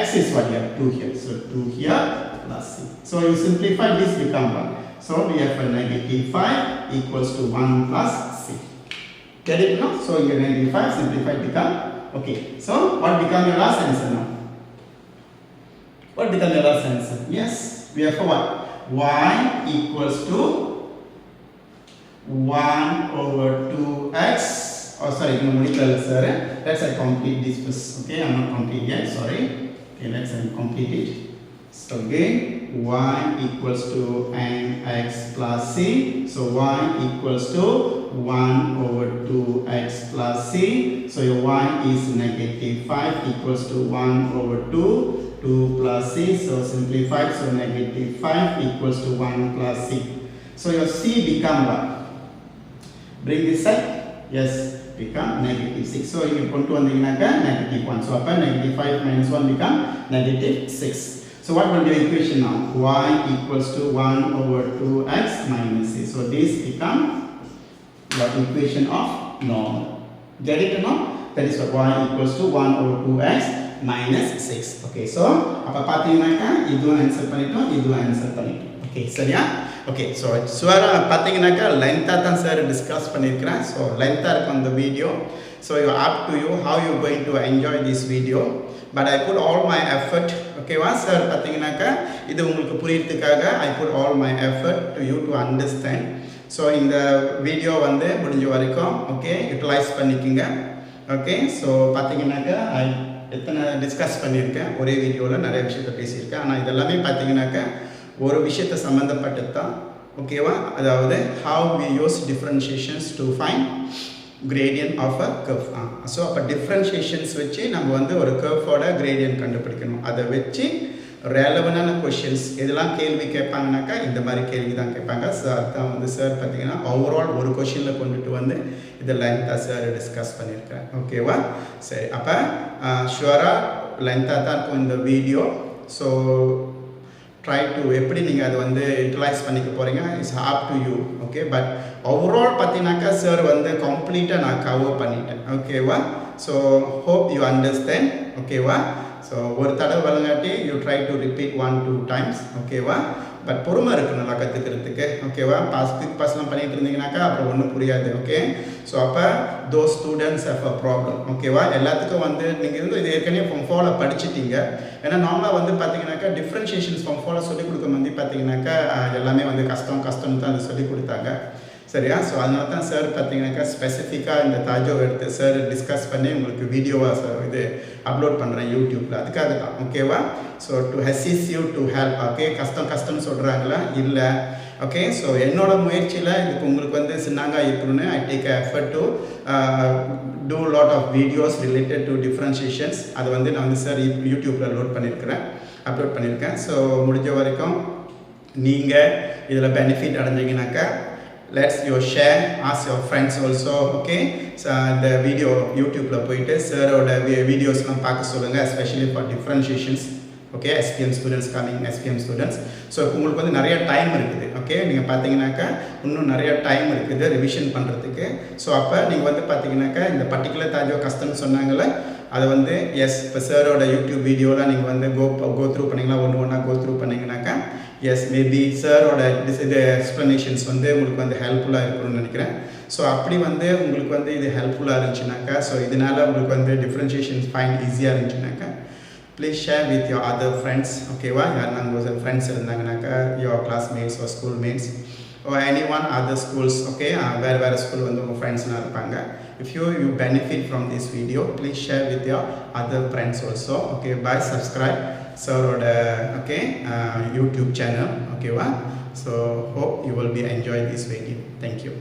X is what here? 2 here. So 2 here plus c. So you simplify this become 1. So we have a -5 equals to 1 plus c. Get it now? So your -5 simplified become okay. So what become your last answer now? What become your last answer? Yes, we have what? Y equals to 1 over 2x. Oh sorry, no multiply sir. Let's I complete this first. Okay, I'm not complete yet. Sorry. Okay, let's complete it. So again, y equals to mx plus c. So y equals to 1 over 2x plus c. So your y is -5 equals to 1 over 2 plus c. So simplified. So -5 equals to 1 plus c. So your c become what? Bring this side. Yes, become -6. So you put to -1. So upon -5 minus 1 become -6. So what will be the equation now? Y equals to 1 over 2x minus c. So this become what equation of normal. Get it or not? That is what y equals to 1 over 2x minus 6. Okay, so அப்ப பாத்தீங்கன்னாக்கா இதுவும் answer பண்ணிட்டோம், இதுவும் answer பண்ணிட்டோம். Okay சரியா? Okay, so சுவரா பார்த்தீங்கன்னாக்கா லென்த்தாக தான் சார் டிஸ்கஸ் பண்ணியிருக்கிறேன். ஸோ லென்த்தாக இருக்கும் அந்த video. So you up to you how you going to enjoy this video. But I put all my effort. ஓகேவா சார்? பார்த்தீங்கன்னாக்கா இது உங்களுக்கு புரியறதுக்காக I put all my effort to you to understand. So இந்த video வந்து முடிஞ்ச வரைக்கும் okay utilize பண்ணிக்கோங்க. ஓகே, ஸோ பார்த்தீங்கன்னாக்கா எத்தனை டிஸ்கஸ் பண்ணியிருக்கேன், ஒரே வீடியோவில் நிறைய விஷயத்த பேசியிருக்கேன். ஆனால் இதெல்லாமே பார்த்தீங்கன்னாக்கா ஒரு விஷயத்தை சம்மந்தப்பட்டது தான். ஓகேவா? அதாவது how we use differentiations to find gradient of a curve. So அப்போ differentiations வச்சு நம்ம வந்து ஒரு curveோட gradient கண்டுபிடிக்கணும். அதை வச்சு ரெலவெண்டான கொஷின்ஸ் இதெல்லாம் கேள்வி கேட்பாங்கனாக்கா இந்த மாதிரி கேள்வி தான் கேட்பாங்க. சார் தான் வந்து சார் பார்த்தீங்கன்னா ஓவரால் ஒரு கொஷினில் கொண்டுட்டு வந்து இதை லென்த்தாக சார் டிஸ்கஸ் பண்ணியிருக்கேன். ஓகேவா? சரி, அப்போ ஷுவராக லென்த்தாக தான் இருக்கும் இந்த வீடியோ. ஸோ ட்ரை டு எப்படி நீங்கள் அதை வந்து யூட்டிலைஸ் பண்ணிக்க போகிறீங்க it's up to you. Okay, but overall பார்த்தீங்கன்னாக்கா சார் வந்து கம்ப்ளீட்டாக நான் கவர் பண்ணிட்டேன். ஓகேவா? So hope you understand. ஓகேவா? ஸோ ஒரு தடவை வழங்காட்டி you try to repeat 1-2 times. ஓகேவா? பட் பொறுமை இருக்குது நல்லா கற்றுக்கிறதுக்கு. ஓகேவா? பாஸ்லாம் பண்ணிகிட்டு இருந்தீங்கன்னாக்கா அப்புறம் ஒன்றும் புரியாது. ஓகே, ஸோ அப்போ those students have a problem. ஓகேவா? எல்லாத்துக்கும் வந்து நீங்கள் இது ஏற்கனவே ஃபார்ம் 4ல படிச்சுட்டீங்க. ஏன்னா நார்மலாக வந்து பார்த்தீங்கன்னாக்கா டிஃப்ரென்ஷியேஷன்ஸ் ஃபார்ம் 4ல சொல்லிக் கொடுக்க வந்து பார்த்தீங்கன்னாக்கா எல்லாமே வந்து கஷ்டம்னு தான் அது சொல்லிக் கொடுத்தாங்க. சரியா? ஸோ அதனால தான் சார் பார்த்தீங்கன்னாக்கா ஸ்பெசிஃபிக்காக இந்த தாஜோவை எடுத்து சார் டிஸ்கஸ் பண்ணி உங்களுக்கு வீடியோவாக சார் இது அப்லோட் பண்ணுறேன் யூடியூப்பில். அதுக்காக தான். ஓகேவா? So to assist you to help. Okay, கஷ்டம்னு சொல்கிறாங்களா? இல்லை. ஓகே, ஸோ என்னோட முயற்சியில் இதுக்கு உங்களுக்கு வந்து சின்னங்க இருக்கணும்னு I take effort to do lot of videos related to differentiations. அது வந்து நான் வந்து சார் யூடியூப்பில் அப்லோட் பண்ணியிருக்கேன். ஸோ முடிஞ்ச வரைக்கும் நீங்கள் இதில் benefit அடைஞ்சிங்கனாக்கா let's you share, ask your friends also. Okay, so the video YouTube la poite sir oda videos la paaka solunga, especially for differentiations. Okay, SPM students coming, SPM students. So உங்களுக்கு வந்து நிறைய time இருக்குது. Okay, நீங்கள் பார்த்தீங்கன்னாக்கா இன்னும் நிறைய time இருக்குது revision பண்ணுறதுக்கு. ஸோ அப்போ நீங்கள் வந்து பார்த்தீங்கன்னாக்கா இந்த பர்டிகுலர் தாஜோ கஷ்டம்னு சொன்னாங்களே அதை வந்து எஸ் இப்போ சாரோட யூடியூப் வீடியோலாம் நீங்கள் வந்து கோ த்ரூ பண்ணிங்கன்னா ஒன்று கோ த்ரூ பண்ணிங்கனாக்கா எஸ் மேபி சாரோட இது எக்ஸ்ப்ளனேஷன்ஸ் வந்து உங்களுக்கு வந்து ஹெல்ப்ஃபுல்லாக இருக்கணும்னு நினைக்கிறேன். ஸோ அப்படி வந்து உங்களுக்கு வந்து இது ஹெல்ப்ஃபுல்லாக இருந்துச்சுனாக்கா, ஸோ இதனால் உங்களுக்கு வந்து டிஃப்ரென்ஷியேஷன்ஸ் ஃபைண்ட் ஈஸியாக இருந்துச்சுனாக்கா please share with your other friends. ஓகேவா? யாருன்னா உங்கள் ஃப்ரெண்ட்ஸ் இருந்தாங்கனாக்கா your classmates or school mates. or anyone other schools, okay, வேறு ஸ்கூல் வந்து உங்கள் ஃப்ரெண்ட்ஸ்லாம் இருப்பாங்க. If you benefit from this video, please share with your other friends also. Okay, bye, subscribe sir-ஓட okay YouTube channel, okay வா. So hope you will be enjoy this video. Thank you.